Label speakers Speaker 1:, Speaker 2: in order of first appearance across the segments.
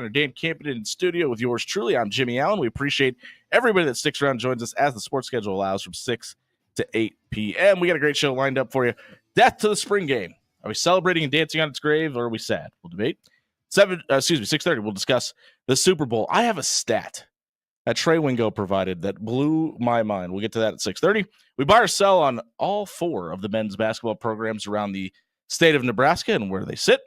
Speaker 1: Dan Campion in studio with yours truly. I'm Jimmy Allen. We appreciate everybody that sticks around and joins us as the sports schedule allows from 6 to 8 p.m. We got a great show lined up for you. Death to the spring game. Are we celebrating and dancing on its grave, or are we sad? We'll debate. 6:30, we'll discuss the Super Bowl. I have a stat that Trey Wingo provided that blew my mind. We'll get to that at 6:30. We buy or sell on all 4 of the men's basketball programs around the state of Nebraska and where they sit.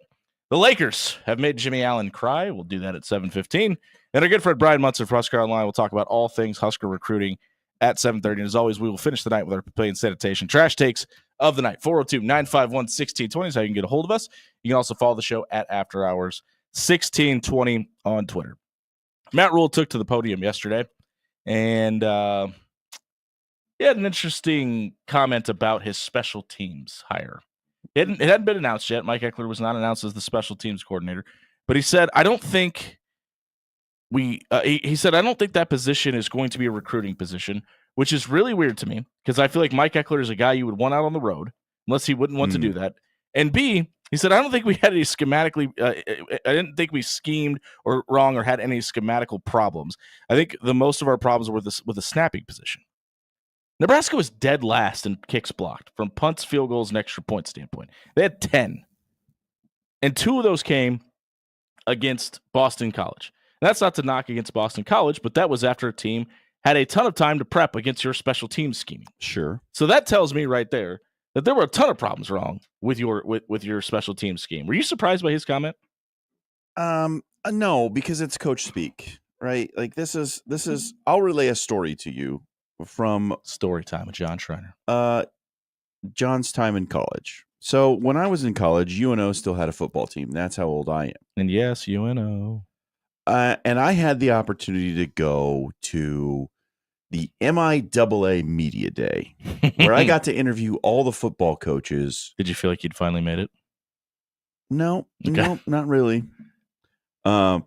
Speaker 1: The Lakers have made Jimmy Allen cry. We'll do that at 7:15. And our good friend Brian Munson from Husker Online will talk about all things Husker recruiting at 7:30. And as always, we will finish the night with our Papillion Sanitation trash takes of the night. 402-951-1620 is how you can get a hold of us. You can also follow the show at After Hours 1620 on Twitter. Matt Rhule took to the podium yesterday, and he had an interesting comment about his special teams hire. It hadn't been announced yet. Mike Ekeler was not announced as the special teams coordinator, but he said, I don't think that position is going to be a recruiting position, which is really weird to me because I feel like Mike Ekeler is a guy you would want out on the road unless he wouldn't want to do that. And B, he said, I don't think we had any schematically, I didn't think we schemed or wrong or had any schematical problems. I think the most of our problems were with the snapping position. Nebraska was dead last in kicks blocked from punts, field goals, and extra point standpoint. They had 10. And 2 of those came against Boston College. And that's not to knock against Boston College, but that was after a team had a ton of time to prep against your special teams scheming.
Speaker 2: Sure.
Speaker 1: So that tells me right there that there were a ton of problems wrong with your special team scheme. Were you surprised by his comment?
Speaker 2: No, because it's coach speak, right? Like this is I'll relay a story to you from
Speaker 1: story time with John Schreiner.
Speaker 2: John's time in college. So when I was in college, UNO still had a football team. That's how old I am.
Speaker 1: And yes, UNO.
Speaker 2: And I had the opportunity to go to the MIAA Media Day, where I got to interview all the football coaches.
Speaker 1: Did you feel like you'd finally made it?
Speaker 2: No, not really. I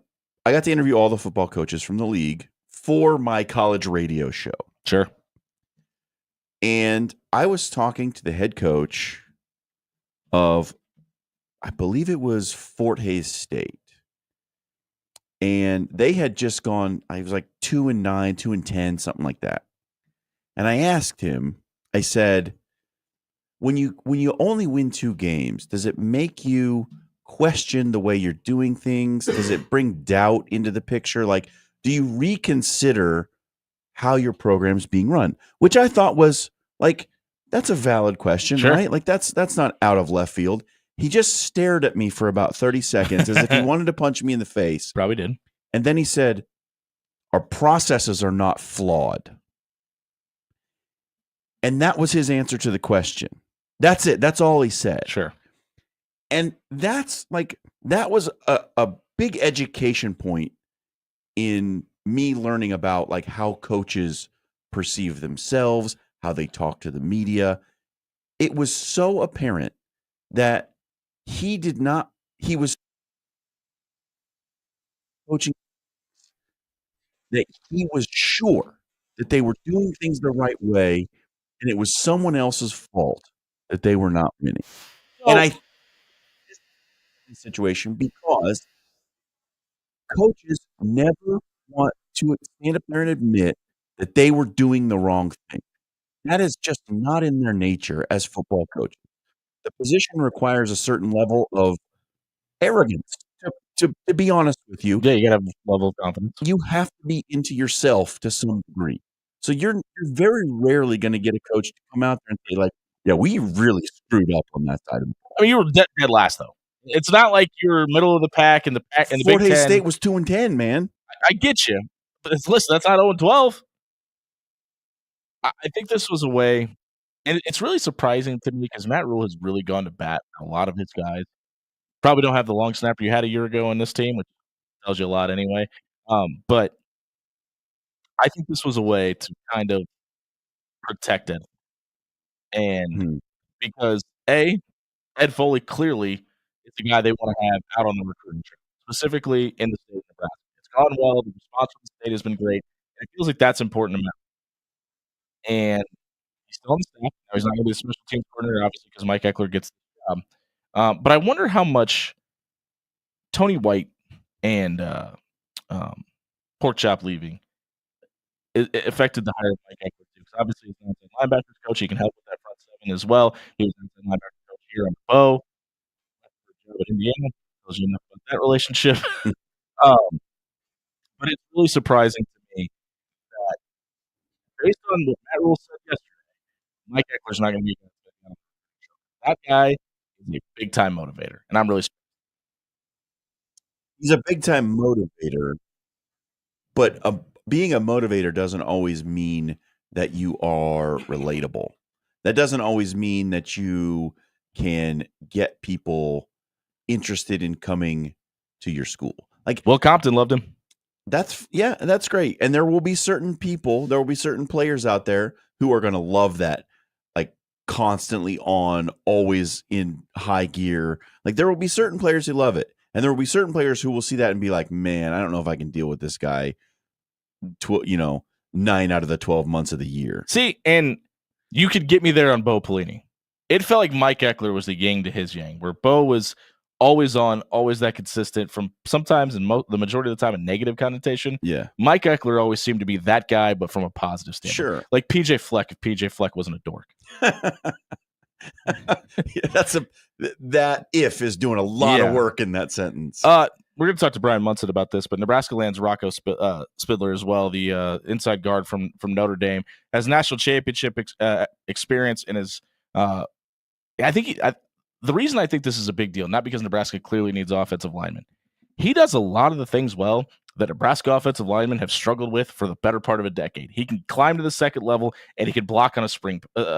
Speaker 2: got to interview all the football coaches from the league for my college radio show.
Speaker 1: Sure.
Speaker 2: And I was talking to the head coach of, I believe it was Fort Hays State. And they had just gone, I was like 2-9, 2-10, something like that. And I asked him, I said, when you only win 2 games, does it make you question the way you're doing things? Does it bring doubt into the picture? Like, do you reconsider how your program's being run? Which I thought was like, that's a valid question,
Speaker 1: sure.
Speaker 2: Right? Like that's not out of left field. He just stared at me for about 30 seconds as if he wanted to punch me in the face.
Speaker 1: Probably did.
Speaker 2: And then he said, our processes are not flawed. And that was his answer to the question. That's it. That's all he said.
Speaker 1: Sure.
Speaker 2: And that was a big education point in me learning about like how coaches perceive themselves, how they talk to the media. It was so apparent that he was coaching, that he was sure that they were doing things the right way, and it was someone else's fault that they were not winning. And I situation because coaches never want to stand up there and admit that they were doing the wrong thing. That is just not in their nature as football coaches. The position requires a certain level of arrogance. To be honest with you,
Speaker 1: yeah, you gotta have a level of confidence.
Speaker 2: You have to be into yourself to some degree. So you're very rarely going to get a coach to come out there and say like, "Yeah, we really screwed up on that side of the ball."
Speaker 1: I mean, you were dead last though. It's not like you're middle of the pack in the Big Ten.
Speaker 2: Fort Hays State was 2-10, man.
Speaker 1: I get you, but listen, that's not 0-12. I think this was a way, and it's really surprising to me because Matt Rhule has really gone to bat for a lot of his guys. Probably don't have the long snapper you had a year ago in this team, which tells you a lot anyway. But I think this was a way to kind of protect it. And because Ed Foley clearly is the guy they want to have out on the recruiting trail, specifically in the state of Nebraska. It's gone well. The response from the state has been great. It feels like that's important to Matt. And he's still on the staff. Now he's not going to be the special team coordinator, obviously, because Mike Ekeler gets the job. But I wonder how much Tony White and Pork Chop leaving, it affected the hire of Mike Eckler too. Because obviously, he's an inside linebackers coach. He can help with that front seven as well. He was an inside linebackers coach here on Bo at Indiana. Tells you enough about that relationship. um, but it's really surprising to me that based on what Matt Rule said yesterday, Mike Eckler's not going to be that guy is a big time motivator, and I'm really.
Speaker 2: He's a big time motivator, but being a motivator doesn't always mean that you are relatable. That doesn't always mean that you can get people interested in coming to your school. Like
Speaker 1: Will Compton loved him.
Speaker 2: That's great. And there will be certain people, there will be certain players out there who are going to love that, like constantly on, always in high gear. Like there will be certain players who love it. And there will be certain players who will see that and be like, man, I don't know if I can deal with this guy, 9 out of the 12 months of the year.
Speaker 1: See, and you could get me there on Bo Pelini. It felt like Mike Eckler was the yang to his yang, where Bo was always on, always that consistent, from sometimes and the majority of the time a negative connotation.
Speaker 2: Yeah.
Speaker 1: Mike Eckler always seemed to be that guy, but from a positive standpoint.
Speaker 2: Sure.
Speaker 1: Like PJ Fleck, if PJ Fleck wasn't a dork.
Speaker 2: That if is doing a lot of work in that sentence.
Speaker 1: We're going to talk to Brian Munson about this, but Nebraska lands Rocco Spidler as well, the inside guard from Notre Dame, has national championship experience and is. I think the reason I think this is a big deal, not because Nebraska clearly needs offensive linemen. He does a lot of the things well that Nebraska offensive linemen have struggled with for the better part of a decade. He can climb to the second level and he can block on a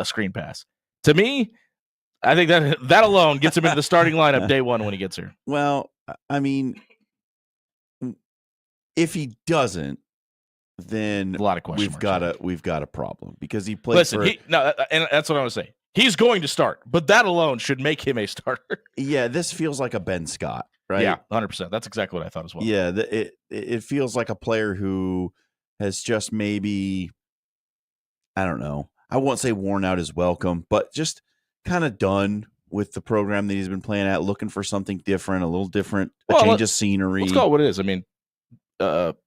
Speaker 1: screen pass. To me, I think that alone gets him into the starting lineup day one when he gets here.
Speaker 2: Well, I mean, if he doesn't, then
Speaker 1: a lot of questions.
Speaker 2: We've got a problem because he played.
Speaker 1: Listen, and that's what I was saying. He's going to start, but that alone should make him a starter.
Speaker 2: Yeah, this feels like a Ben Scott, right?
Speaker 1: Yeah, 100%. That's exactly what I thought as well.
Speaker 2: Yeah, it feels like a player who has just maybe, I don't know, I won't say worn out his welcome, but just kind of done with the program that he's been playing at, looking for something different, a little different, change of scenery.
Speaker 1: Let's call it what it is. I mean,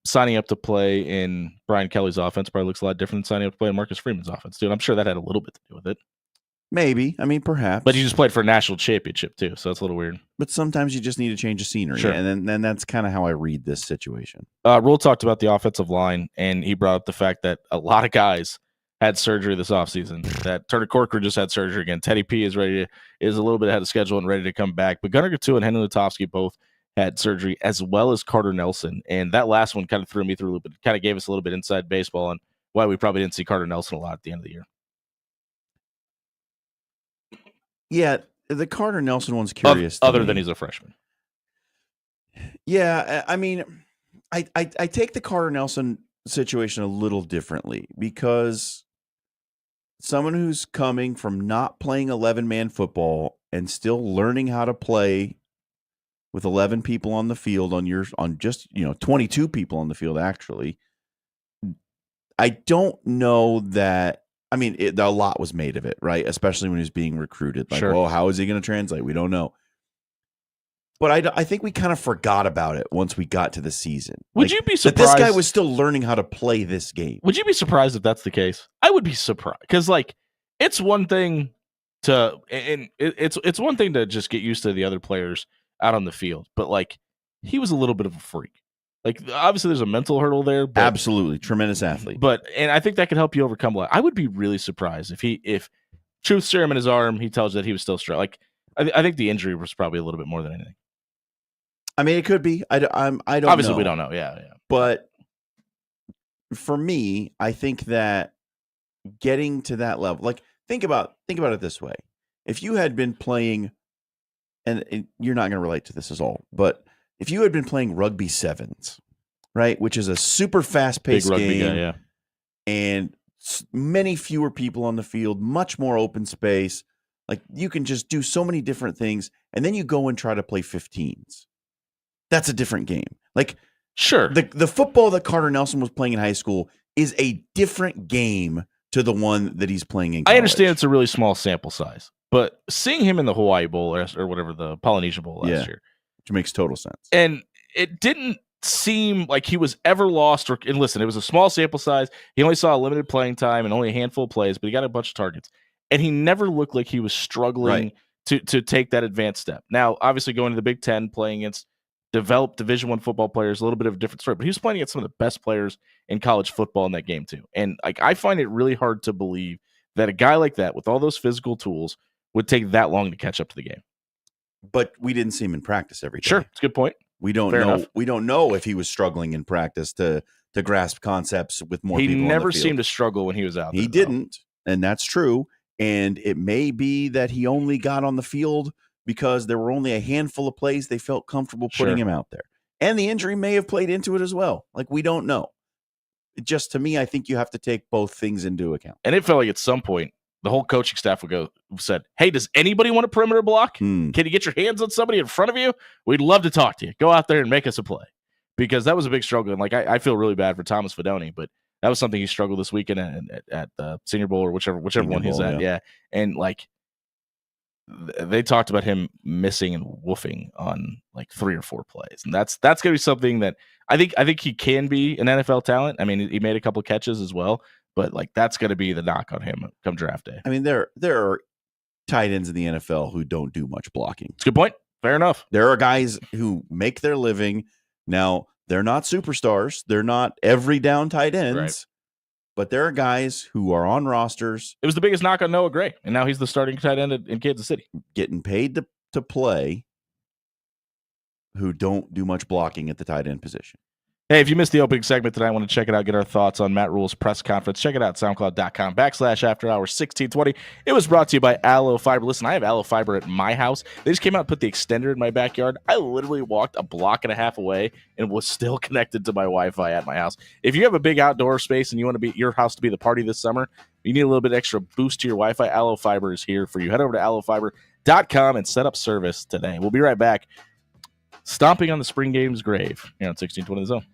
Speaker 1: signing up to play in Brian Kelly's offense probably looks a lot different than signing up to play in Marcus Freeman's offense, dude. I'm sure that had a little bit to do with it.
Speaker 2: Maybe. I mean, perhaps.
Speaker 1: But he just played for a national championship, too, so it's a little weird.
Speaker 2: But sometimes you just need a change of scenery.
Speaker 1: Sure.
Speaker 2: And then that's kind of how I read this situation.
Speaker 1: Rule talked about the offensive line, and he brought up the fact that a lot of guys had surgery this offseason. That Turner Corcoran just had surgery again. Teddy P is a little bit ahead of schedule and ready to come back. But Gunnar Gattu and Henry Lutovsky both had surgery, as well as Carter Nelson. And that last one kind of threw me through a little bit. Kind of gave us a little bit inside baseball on why we probably didn't see Carter Nelson a lot at the end of the year.
Speaker 2: Yeah, the Carter Nelson one's curious.
Speaker 1: Other than he's a freshman.
Speaker 2: Yeah, I mean, I take the Carter Nelson situation a little differently because someone who's coming from not playing 11-man football and still learning how to play with 11 people on the field on just 22 people on the field actually. I don't know that. I mean, a lot was made of it, right? Especially when he was being recruited. Like,
Speaker 1: sure.
Speaker 2: How is he going to translate? We don't know. But I think we kind of forgot about it once we got to the season.
Speaker 1: Would you be surprised?
Speaker 2: That this guy was still learning how to play this game.
Speaker 1: Would you be surprised if that's the case? I would be surprised. Because, it's one thing it's one thing to just get used to the other players out on the field. But, he was a little bit of a freak. Obviously, there's a mental hurdle there. But,
Speaker 2: absolutely. Tremendous athlete.
Speaker 1: And I think that could help you overcome a lot. I would be really surprised if truth serum in his arm, he tells you that he was still strong. I think the injury was probably a little bit more than anything.
Speaker 2: I mean, it could be. I don't
Speaker 1: Obviously,
Speaker 2: know.
Speaker 1: we don't know. Yeah.
Speaker 2: But for me, I think that getting to that level, think about it this way. If you had been playing, and you're not going to relate to this at all, but if you had been playing rugby sevens, right, which is a super fast-paced game,
Speaker 1: guy, yeah.
Speaker 2: And many fewer people on the field, much more open space, you can just do so many different things, and then you go and try to play 15s. That's a different game.
Speaker 1: Sure,
Speaker 2: the football that Carter Nelson was playing in high school is a different game to the one that he's playing in college.
Speaker 1: I understand it's a really small sample size, but seeing him in the Hawaii Bowl or whatever, the Polynesia Bowl last year,
Speaker 2: which makes total sense.
Speaker 1: And it didn't seem like he was ever lost. And listen, it was a small sample size. He only saw a limited playing time and only a handful of plays, but he got a bunch of targets. And he never looked like he was struggling to take that advanced step. Now, obviously, going to the Big Ten, playing against developed Division I football players, a little bit of a different story. But he was playing against some of the best players in college football in that game too. And like, I find it really hard to believe that a guy like that, with all those physical tools, would take that long to catch up to the game.
Speaker 2: But we didn't see him in practice every day.
Speaker 1: Sure, it's a good point.
Speaker 2: We don't
Speaker 1: Fair
Speaker 2: know.
Speaker 1: enough.
Speaker 2: We don't know if he was struggling in practice to grasp concepts with more people.
Speaker 1: He
Speaker 2: on
Speaker 1: never
Speaker 2: the field.
Speaker 1: seemed to struggle when he was out there.
Speaker 2: He didn't, and that's true. And it may be that he only got on the field because there were only a handful of plays they felt comfortable putting him out there. And the injury may have played into it as well. Like, we don't know. It just, to me, I think you have to take both things into account.
Speaker 1: And it felt like at some point, the whole coaching staff said, hey, does anybody want a perimeter block? Can you get your hands on somebody in front of you? We'd love to talk to you. Go out there and make us a play. Because that was a big struggle. And like, I feel really bad for Thomas Fidone, but that was something he struggled this weekend at the Senior Bowl or whichever one he's at. Yeah. And like, they talked about him missing and woofing on like 3 or 4 plays. And that's going to be something that I think he can be an NFL talent. I mean, he made a couple catches as well, but like, that's going to be the knock on him come draft day.
Speaker 2: I mean, there are tight ends in the NFL who don't do much blocking.
Speaker 1: It's a good point. Fair enough.
Speaker 2: There are guys who make their living. Now, they're not superstars. They're not every down tight ends. Right. But there are guys who are on rosters.
Speaker 1: It was the biggest knock on Noah Gray, and now he's the starting tight end in Kansas City.
Speaker 2: Getting paid to play, who don't do much blocking at the tight end position.
Speaker 1: Hey, if you missed the opening segment tonight, I want to check it out, get our thoughts on Matt Rule's press conference. Check it out, SoundCloud.com/AfterHours1620. It was brought to you by Aloe Fiber. Listen, I have Aloe Fiber at my house. They just came out and put the extender in my backyard. I literally walked a block and a half away and was still connected to my Wi-Fi at my house. If you have a big outdoor space and you want your house to be the party this summer, you need a little bit extra boost to your Wi-Fi, Aloe Fiber is here for you. Head over to aloefiber.com and set up service today. We'll be right back. Stomping on the spring game's grave here on 1620 The Zone.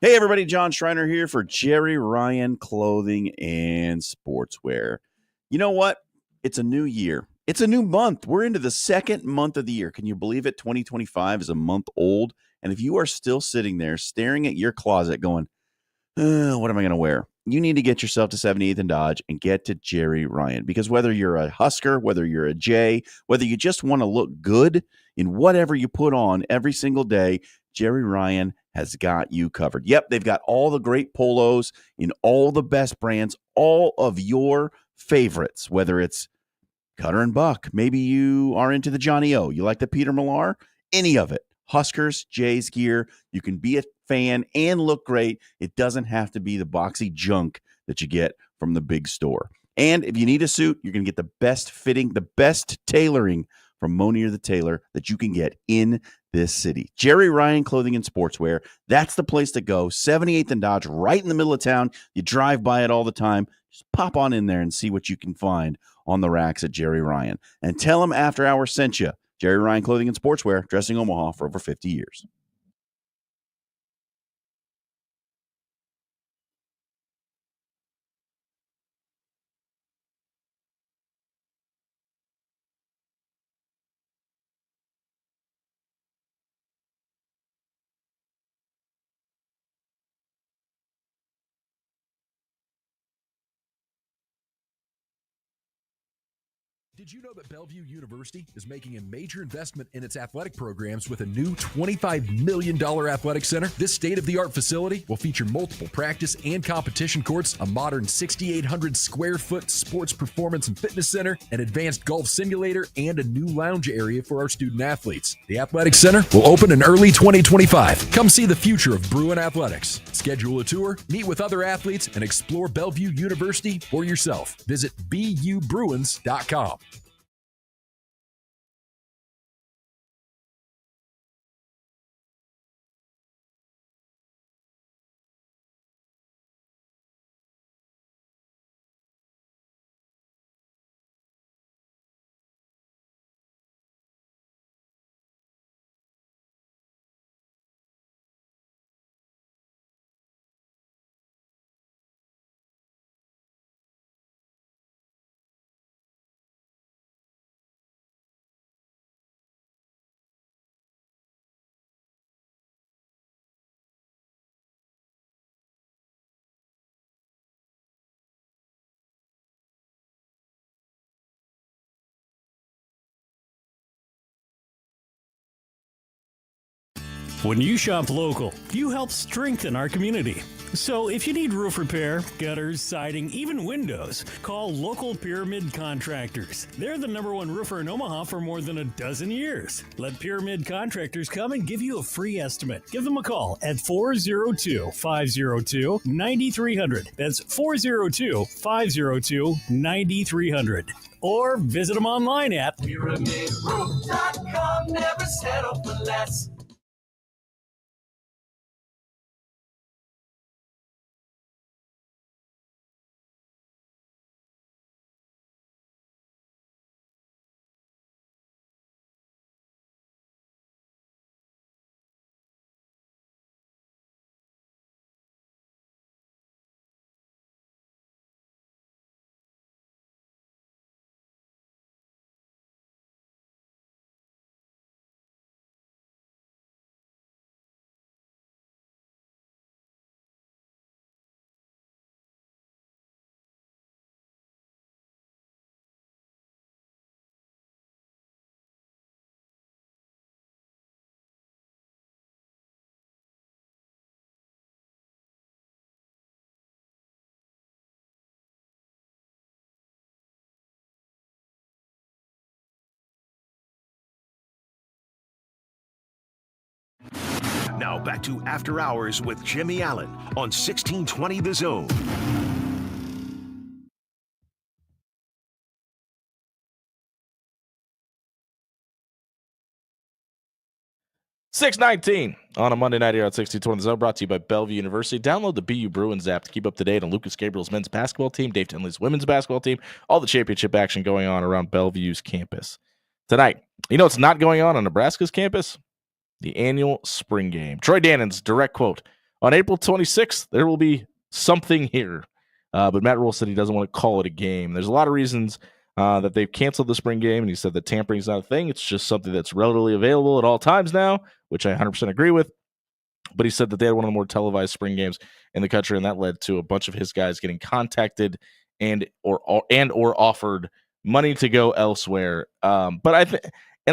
Speaker 2: Hey everybody, John Schreiner here for Jerry Ryan Clothing and Sportswear. You know what? It's a new year. It's a new month. We're into the second month of the year. Can you believe it? 2025 is a month old. And if you are still sitting there staring at your closet going, what am I going to wear? You need to get yourself to 78th and Dodge and get to Jerry Ryan. Because whether you're a Husker, whether you're a Jay, whether you just want to look good in whatever you put on every single day, Jerry Ryan has got you covered. Yep, they've got all the great polos in all the best brands, all of your favorites, whether it's Cutter and Buck, maybe you are into the Johnny O, you like the Peter Millar, any of it. Huskers, Jays gear, you can be a fan and look great. It doesn't have to be the boxy junk that you get from the big store. And if you need a suit, you're going to get the best fitting, the best tailoring from Monier the Tailor that you can get in this city. Jerry Ryan Clothing and Sportswear, that's the place to go. 78th and Dodge, right in the middle of town. You drive by it all the time. Just pop on in there and see what you can find on the racks at Jerry Ryan. And tell them After Hours sent you. Jerry Ryan Clothing and Sportswear, dressing Omaha for over 50 years.
Speaker 3: Did you know that Bellevue University is making a major investment in its athletic programs with a new $25 million athletic center? This state-of-the-art facility will feature multiple practice and competition courts, a modern 6,800 square foot sports performance and fitness center, an advanced golf simulator, and a new lounge area for our student athletes. The athletic center will open in early 2025. Come see the future of Bruin athletics. Schedule a tour, meet with other athletes, and explore Bellevue University for yourself. Visit BUBruins.com.
Speaker 4: When you shop local, you help strengthen our community. So if you need roof repair, gutters, siding, even windows, call local Pyramid Contractors. They're the #1 roofer in Omaha for more than a dozen years. Let Pyramid Contractors come and give you a free estimate. Give them a call at 402-502-9300. That's 402-502-9300. Or visit them online at
Speaker 5: PyramidRoof.com. Never settle for less.
Speaker 6: Now back to After Hours with Jimmy Allen on 1620 The Zone.
Speaker 1: $6.19 on a Monday night here on 1620 The Zone, brought to you by Bellevue University. Download the BU Bruins app to keep up to date on Lucas Gabriel's men's basketball team, Dave Tinley's women's basketball team, all the championship action going on around Bellevue's campus. Tonight, you know what's not going on Nebraska's campus? The annual spring game. Troy Dannon's direct quote: on April 26th, there will be something here. But Matt Rule said he doesn't want to call it a game. There's a lot of reasons that they've canceled the spring game, and he said that tampering is not a thing. It's just something that's readily available at all times now, which I 100% agree with. But he said that they had one of the more televised spring games in the country, and that led to a bunch of his guys getting contacted and or offered money to go elsewhere. But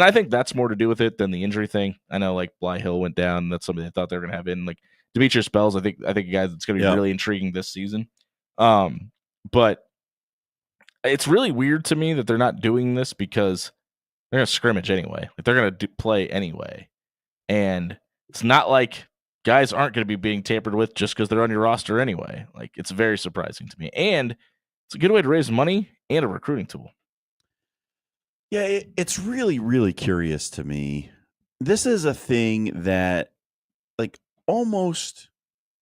Speaker 1: I think that's more to do with it than the injury thing. I know, like, Bly Hill went down. And that's something they thought they were going to have in. Like, Demetrius Spells, I think a guy that's going to be really intriguing this season. But it's really weird to me that they're not doing this because they're going to scrimmage anyway. Like, they're going to play anyway. And it's not like guys aren't going to be being tampered with just because they're on your roster anyway. Like, it's very surprising to me. And it's a good way to raise money and a recruiting tool.
Speaker 2: Yeah, it's really, really curious to me. This is a thing that, like, almost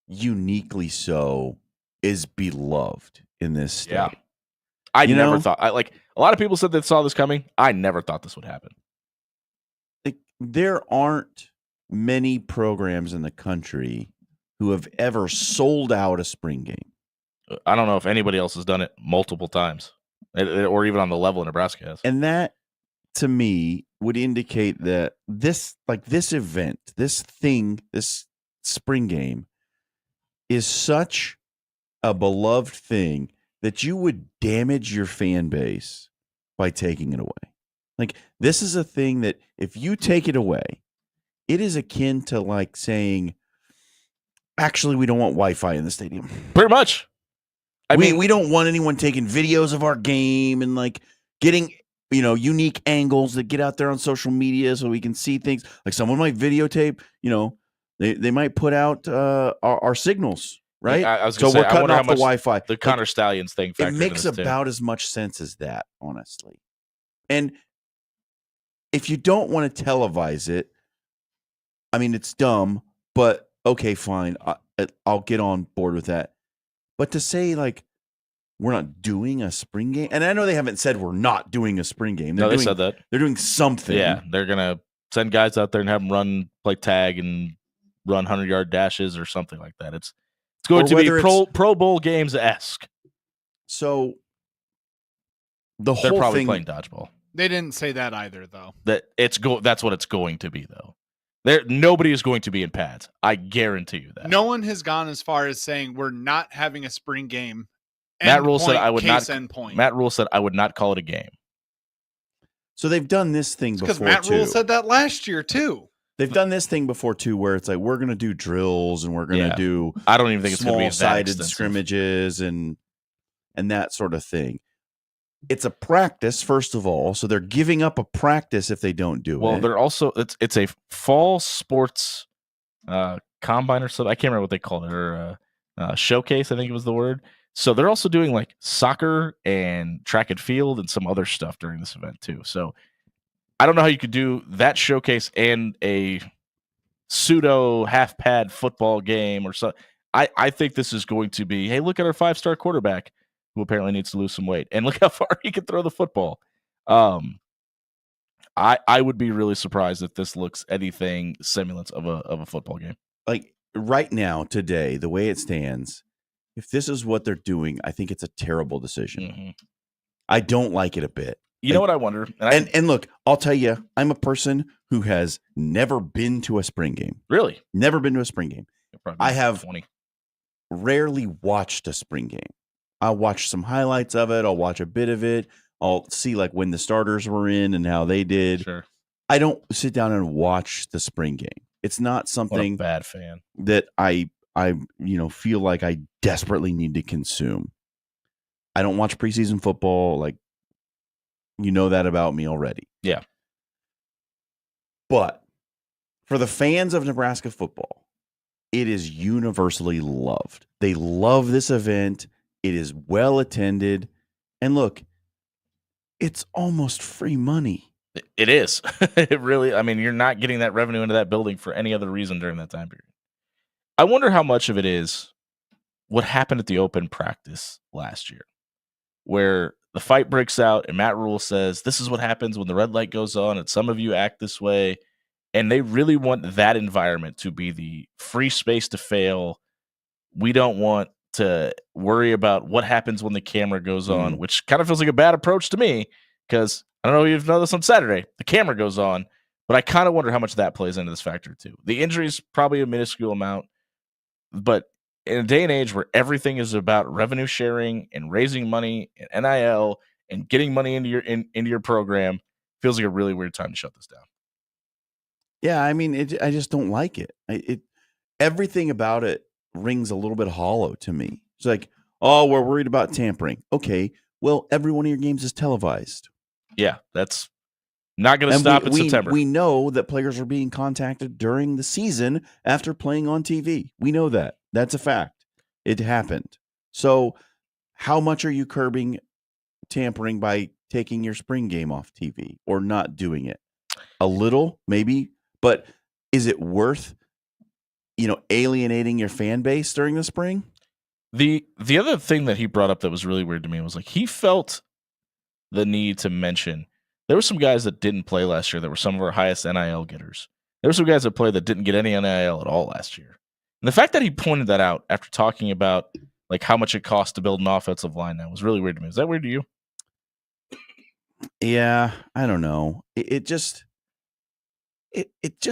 Speaker 2: uniquely so is beloved in this state.
Speaker 1: Yeah. I never thought, a lot of people said they saw this coming. I never thought this would happen.
Speaker 2: Like, there aren't many programs in the country who have ever sold out a spring game.
Speaker 1: I don't know if anybody else has done it multiple times, or even on the level Nebraska has.
Speaker 2: And that, to me, would indicate that this event, this spring game, is such a beloved thing that you would damage your fan base by taking it away. Like, this is a thing that if you take it away, it is akin to like saying, actually, we don't want Wi-Fi in the stadium.
Speaker 1: Pretty much. I mean,
Speaker 2: we don't want anyone taking videos of our game and like getting, unique angles that get out there on social media so we can see things. Like, someone might videotape, they might put out our signals, right?
Speaker 1: Yeah, I was
Speaker 2: so
Speaker 1: gonna say,
Speaker 2: we're cutting off the Wi-Fi.
Speaker 1: The Connor Stallions thing.
Speaker 2: It makes about as much sense as that, honestly. And if you don't want to televise it, I mean, it's dumb, but okay, fine. I'll get on board with that. But to say, like, we're not doing a spring game, and I know they haven't said we're not doing a spring game.
Speaker 1: They said that.
Speaker 2: They're doing something.
Speaker 1: Yeah, they're going to send guys out there and have them play tag and run 100-yard dashes or something like that. It's going to be Pro Bowl games-esque.
Speaker 2: So they're
Speaker 1: probably playing dodgeball.
Speaker 7: They didn't say that either, though.
Speaker 1: That's what it's going to be, though. Nobody is going to be in pads. I guarantee you that.
Speaker 7: No one has gone as far as saying we're not having a spring game.
Speaker 1: Matt Rule said I would not.
Speaker 7: Matt
Speaker 1: Rule said I would not call it a game.
Speaker 2: So they've done this thing before.
Speaker 7: Because Matt Rule said that last year too.
Speaker 2: They've done this thing before too, where it's like we're going to do drills and we're going to
Speaker 1: Yeah.
Speaker 2: do
Speaker 1: I don't even think it's going to be that
Speaker 2: small-sided
Speaker 1: extensive.
Speaker 2: scrimmages and that sort of thing. It's a practice, first of all, so they're giving up a practice if they don't do
Speaker 1: Well,
Speaker 2: it.
Speaker 1: they're also it's a fall sports combine or something. I can't remember what they called it, or showcase, I think it was the word. So they're also doing like soccer and track and field and some other stuff during this event too. So I don't know how you could do that showcase and a pseudo half pad football game or so. I think this is going to be, hey, look at our 5-star quarterback who apparently needs to lose some weight, and look how far he can throw the football. I would be really surprised if this looks anything semblance of a football game.
Speaker 2: Like right now, today, the way it stands, if this is what they're doing, I think it's a terrible decision.
Speaker 1: Mm-hmm.
Speaker 2: I don't like it a bit.
Speaker 1: You know what I wonder?
Speaker 2: And look, I'll tell you, I'm a person who has never been to a spring game.
Speaker 1: Really?
Speaker 2: Never been to a spring game. I have
Speaker 1: 20.
Speaker 2: Rarely watched a spring game. I'll watch some highlights of it. I'll watch a bit of it. I'll see like when the starters were in and how they did.
Speaker 1: Sure.
Speaker 2: I don't sit down and watch the spring game. It's not
Speaker 1: What a
Speaker 2: something
Speaker 1: bad fan.
Speaker 2: that I feel like I desperately need to consume. I don't watch preseason football. Like, you know that about me already.
Speaker 1: Yeah.
Speaker 2: But for the fans of Nebraska football, it is universally loved. They love this event. It is well attended. And look, it's almost free money.
Speaker 1: It is. It really, I mean, you're not getting that revenue into that building for any other reason during that time period. I wonder how much of it is what happened at the open practice last year, where the fight breaks out and Matt Rule says, this is what happens when the red light goes on and some of you act this way. And they really want that environment to be the free space to fail. We don't want to worry about what happens when the camera goes on, which kind of feels like a bad approach to me, because I don't know if you've noticed on Saturday, the camera goes on, but I kind of wonder how much that plays into this factor too. The injury is probably a minuscule amount, but in a day and age where everything is about revenue sharing and raising money and NIL and getting money into your program, feels like a really weird time to shut this down.
Speaker 2: Yeah, I mean, I just don't like it. Everything about it rings a little bit hollow to me. It's like, oh, we're worried about tampering. Okay, well, every one of your games is televised.
Speaker 1: Yeah, that's not going to stop in September.
Speaker 2: We know that players are being contacted during the season after playing on TV. We know that. That's a fact. It happened. So how much are you curbing tampering by taking your spring game off TV or not doing it? A little, maybe, but is it worth, alienating your fan base during the spring?
Speaker 1: The other thing that he brought up that was really weird to me was like he felt the need to mention there were some guys that didn't play last year that were some of our highest NIL getters. There were some guys that played that didn't get any NIL at all last year. And the fact that he pointed that out after talking about like how much it costs to build an offensive line now was really weird to me. Is that weird to you?
Speaker 2: Yeah, I don't know. It just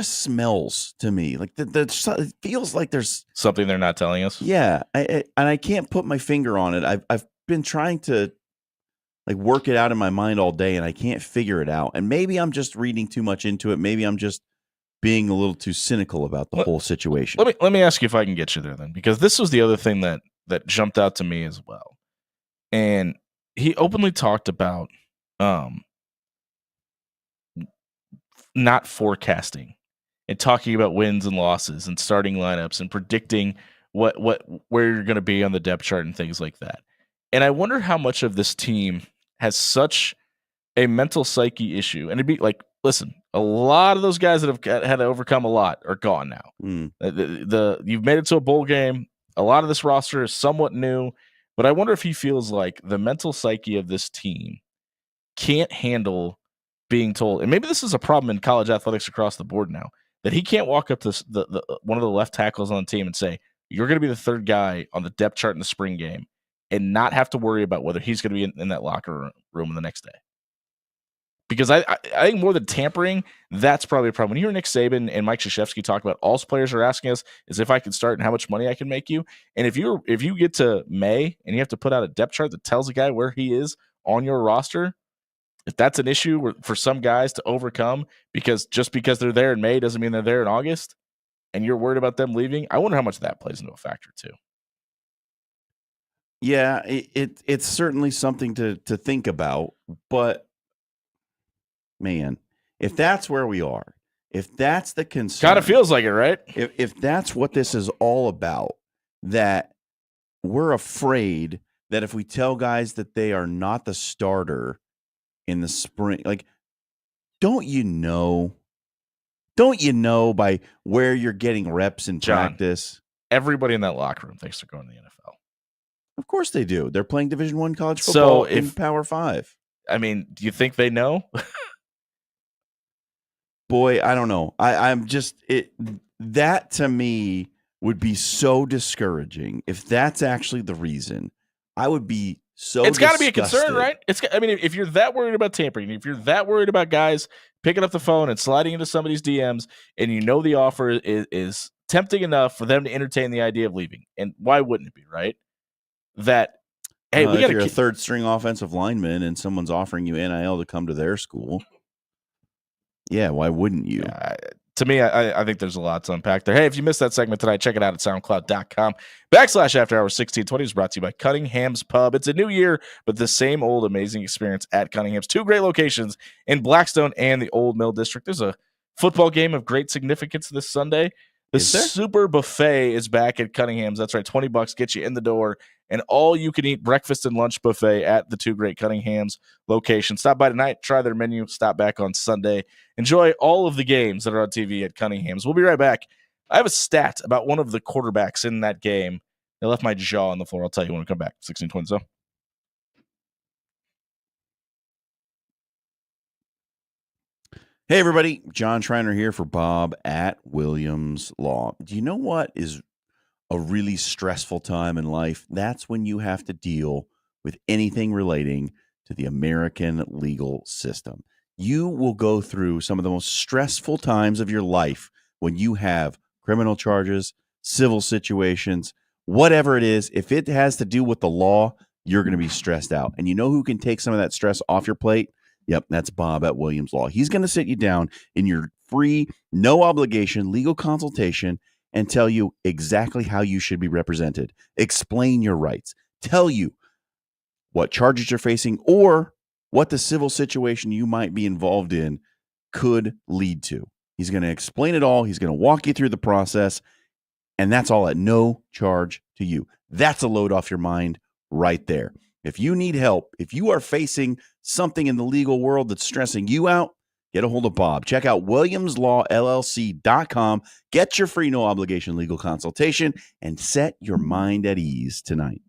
Speaker 2: smells to me like it feels like there's
Speaker 1: something they're not telling us.
Speaker 2: Yeah, and I can't put my finger on it. I've been trying to like work it out in my mind all day, and I can't figure it out. And maybe I'm just reading too much into it. Maybe I'm just being a little too cynical about the whole situation.
Speaker 1: Let me ask you if I can get you there then, because this was the other thing that jumped out to me as well. And he openly talked about not forecasting and talking about wins and losses and starting lineups and predicting where you're going to be on the depth chart and things like that. And I wonder how much of this team has such a mental psyche issue. And it'd be like, listen, a lot of those guys that have had to overcome a lot are gone now. You've made it to a bowl game. A lot of this roster is somewhat new, but I wonder if he feels like the mental psyche of this team can't handle being told, and maybe this is a problem in college athletics across the board now, that he can't walk up to the one of the left tackles on the team and say, you're going to be the third guy on the depth chart in the spring game and not have to worry about whether he's going to be in that locker room the next day. Because I think more than tampering, that's probably a problem. When you hear Nick Saban and Mike Krzyzewski talk about all players are asking us is if I can start and how much money I can make you. And if you get to May and you have to put out a depth chart that tells a guy where he is on your roster, if that's an issue for some guys to overcome, because just because they're there in May doesn't mean they're there in August, and you're worried about them leaving, I wonder how much that plays into a factor too.
Speaker 2: Yeah, it's certainly something to think about, but man, if that's where we are, if that's the concern,
Speaker 1: Kind of feels like it, right?
Speaker 2: if that's what this is all about, that we're afraid that if we tell guys that they are not the starter in the spring, like, don't you know by where you're getting reps in
Speaker 1: John.
Speaker 2: practice?
Speaker 1: Everybody in that locker room thinks they're going to the NFL.
Speaker 2: Of course they do. They're playing Division I college football in Power 5.
Speaker 1: I mean, do you think they know?
Speaker 2: Boy, I don't know. I'm just that to me would be so discouraging if that's actually the reason. I would be so.
Speaker 1: It's got to be a concern, right? I mean, if you're that worried about tampering, if you're that worried about guys picking up the phone and sliding into somebody's DMs, and you know the offer is tempting enough for them to entertain the idea of leaving, and why wouldn't it be, right? That hey, we got
Speaker 2: you're a third string offensive lineman and someone's offering you NIL to come to their school. Yeah, why wouldn't you?
Speaker 1: To me, I think there's a lot to unpack there. Hey, if you missed that segment tonight, check it out at soundcloud.com/afterhours1620 is brought to you by Cunningham's Pub. It's a new year, but the same old amazing experience at Cunningham's. 2 great locations in Blackstone and the Old Mill District. There's a football game of great significance this Sunday. The Super Buffet is back at Cunningham's. That's right, $20 gets you in the door. And all you can eat breakfast and lunch buffet at the 2 great Cunningham's locations. Stop by tonight, try their menu, stop back on Sunday. Enjoy all of the games that are on TV at Cunningham's. We'll be right back. I have a stat about one of the quarterbacks in that game. They left my jaw on the floor. I'll tell you when we come back. 1620 so.
Speaker 2: Hey, everybody. John Schreiner here for Bob at Williams Law. Do you know what is a really stressful time in life? That's when you have to deal with anything relating to the American legal system. You will go through some of the most stressful times of your life when you have criminal charges, civil situations, whatever it is. If it has to do with the law, you're going to be stressed out. And you know who can take some of that stress off your plate? Yep, that's Bob at Williams Law. He's going to sit you down in your free, no obligation legal consultation and tell you exactly how you should be represented, explain your rights, tell you what charges you're facing or what the civil situation you might be involved in could lead to. He's going to explain it all. He's going to walk you through the process, and that's all at no charge to you. That's a load off your mind right there. If you need help, if you are facing something in the legal world that's stressing you out, get a hold of Bob. Check out WilliamsLawLLC.com. Get your free no obligation legal consultation and set your mind at ease tonight.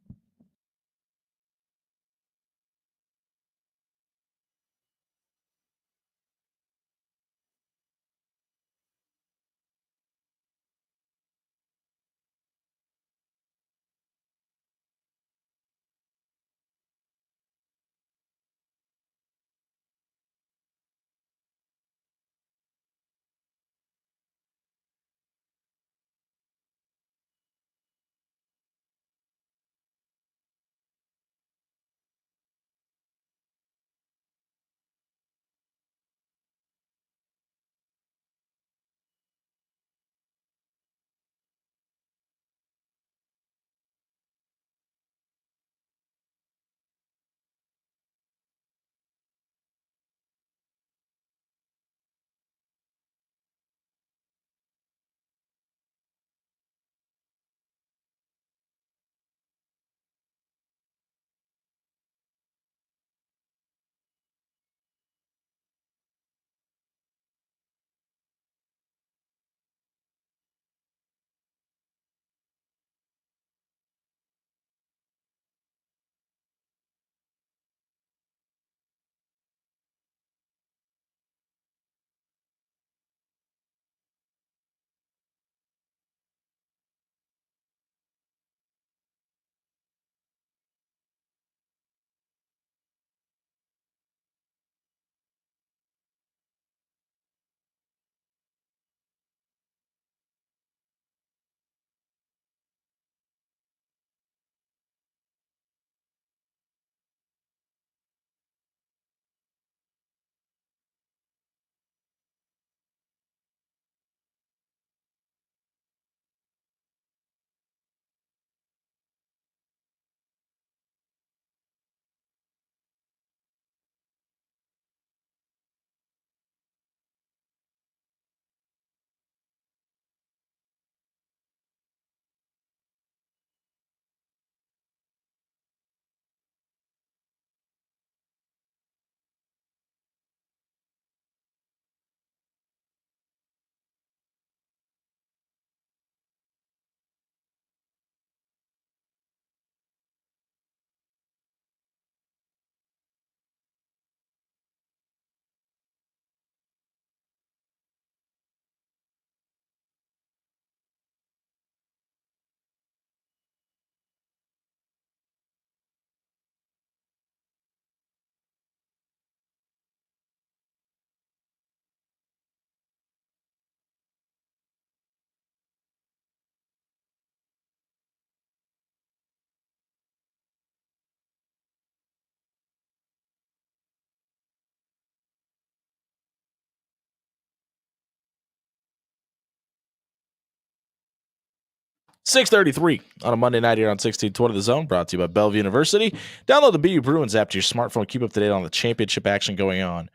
Speaker 1: 6:33 on a Monday night here on 1620 The Zone, brought to you by Bellevue University. Download the BU Bruins app to your smartphone. Keep up to date on the championship action going on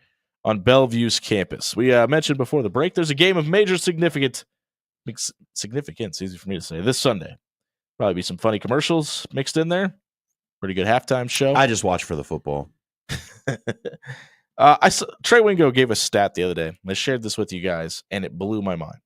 Speaker 1: Bellevue's campus. We mentioned before the break, there's a game of major significance, easy for me to say, this Sunday. Probably be some funny commercials mixed in there. Pretty good halftime show.
Speaker 2: I just watch for the football.
Speaker 1: Trey Wingo gave a stat the other day. I shared this with you guys, and it blew my mind.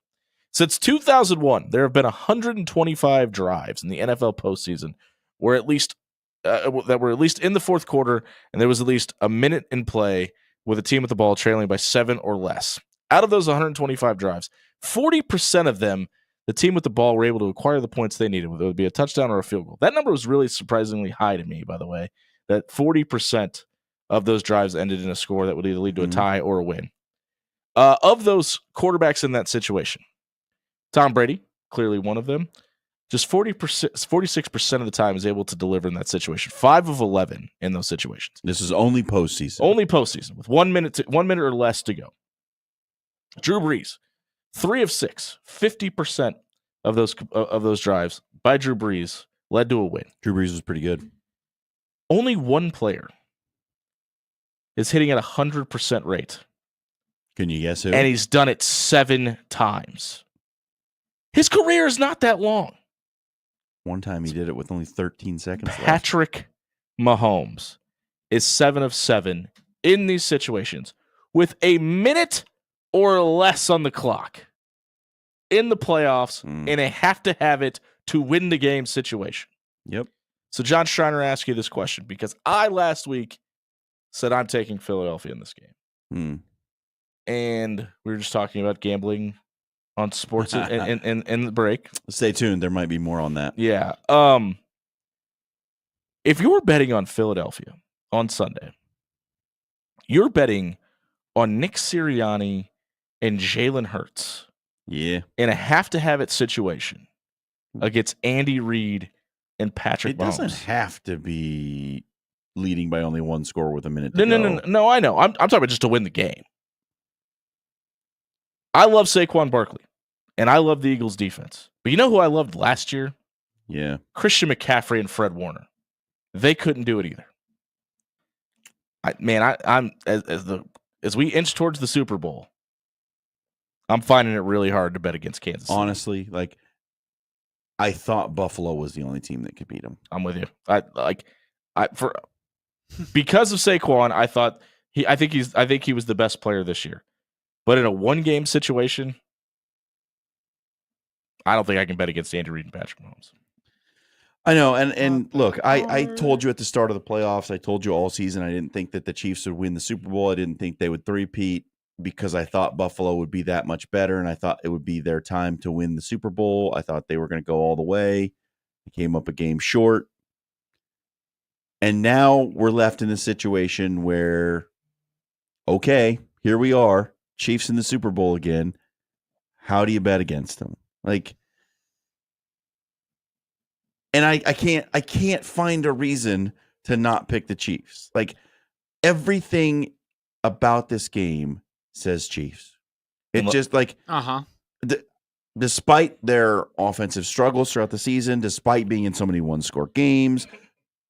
Speaker 1: Since 2001, there have been 125 drives in the NFL postseason where at least that were at least in the fourth quarter, and there was at least a minute in play with a team with the ball trailing by 7 or less. Out of those 125 drives, 40% of them, the team with the ball were able to acquire the points they needed, whether it would be a touchdown or a field goal. That number was really surprisingly high to me, by the way, that 40% of those drives ended in a score that would either lead to a tie or a win. Of those quarterbacks in that situation, Tom Brady, clearly one of them, just 46% of the time is able to deliver in that situation. 5 of 11 in those situations.
Speaker 2: This is only postseason.
Speaker 1: Only postseason with 1 minute or less to go. Drew Brees, 3 of 6, 50% of those drives by Drew Brees led to a win.
Speaker 2: Drew Brees was pretty good.
Speaker 1: Only one player is hitting at 100% rate.
Speaker 2: Can you guess who?
Speaker 1: And he's done it 7 times. His career is not that long.
Speaker 2: One time he did it with only 13 seconds left.
Speaker 1: Patrick Mahomes is 7 of 7 in these situations with a minute or less on the clock in the playoffs in a have-to-have-it to win the game situation.
Speaker 2: Yep.
Speaker 1: So John Schreiner asked you this question because I last week said I'm taking Philadelphia in this game. And we were just talking about gambling on sports in the break.
Speaker 2: Stay tuned. There might be more on that.
Speaker 1: Yeah. If you're betting on Philadelphia on Sunday, you're betting on Nick Sirianni and Jalen Hurts.
Speaker 2: Yeah.
Speaker 1: In a have-to-have-it situation against Andy Reid and Patrick Mahomes.
Speaker 2: It doesn't have to be leading by only one score with a minute to go.
Speaker 1: No, I know. I'm talking about just to win the game. I love Saquon Barkley, and I love the Eagles' defense. But you know who I loved last year?
Speaker 2: Yeah.
Speaker 1: Christian McCaffrey and Fred Warner. They couldn't do it either. I'm as we inch towards the Super Bowl, I'm finding it really hard to bet against Kansas City.
Speaker 2: Honestly, I thought Buffalo was the only team that could beat them.
Speaker 1: I'm with you. Because of Saquon, I think he was the best player this year. But in a one-game situation, I don't think I can bet against Andy Reid and Patrick Mahomes.
Speaker 2: I know, and look, I told you at the start of the playoffs, I told you all season I didn't think that the Chiefs would win the Super Bowl. I didn't think they would three-peat because I thought Buffalo would be that much better, and I thought it would be their time to win the Super Bowl. I thought they were going to go all the way. They came up a game short. And now we're left in a situation where, okay, here we are, Chiefs in the Super Bowl again. How do you bet against them? And I can't find a reason to not pick the Chiefs. Everything about this game says Chiefs. It's just despite their offensive struggles throughout the season, despite being in so many one-score games,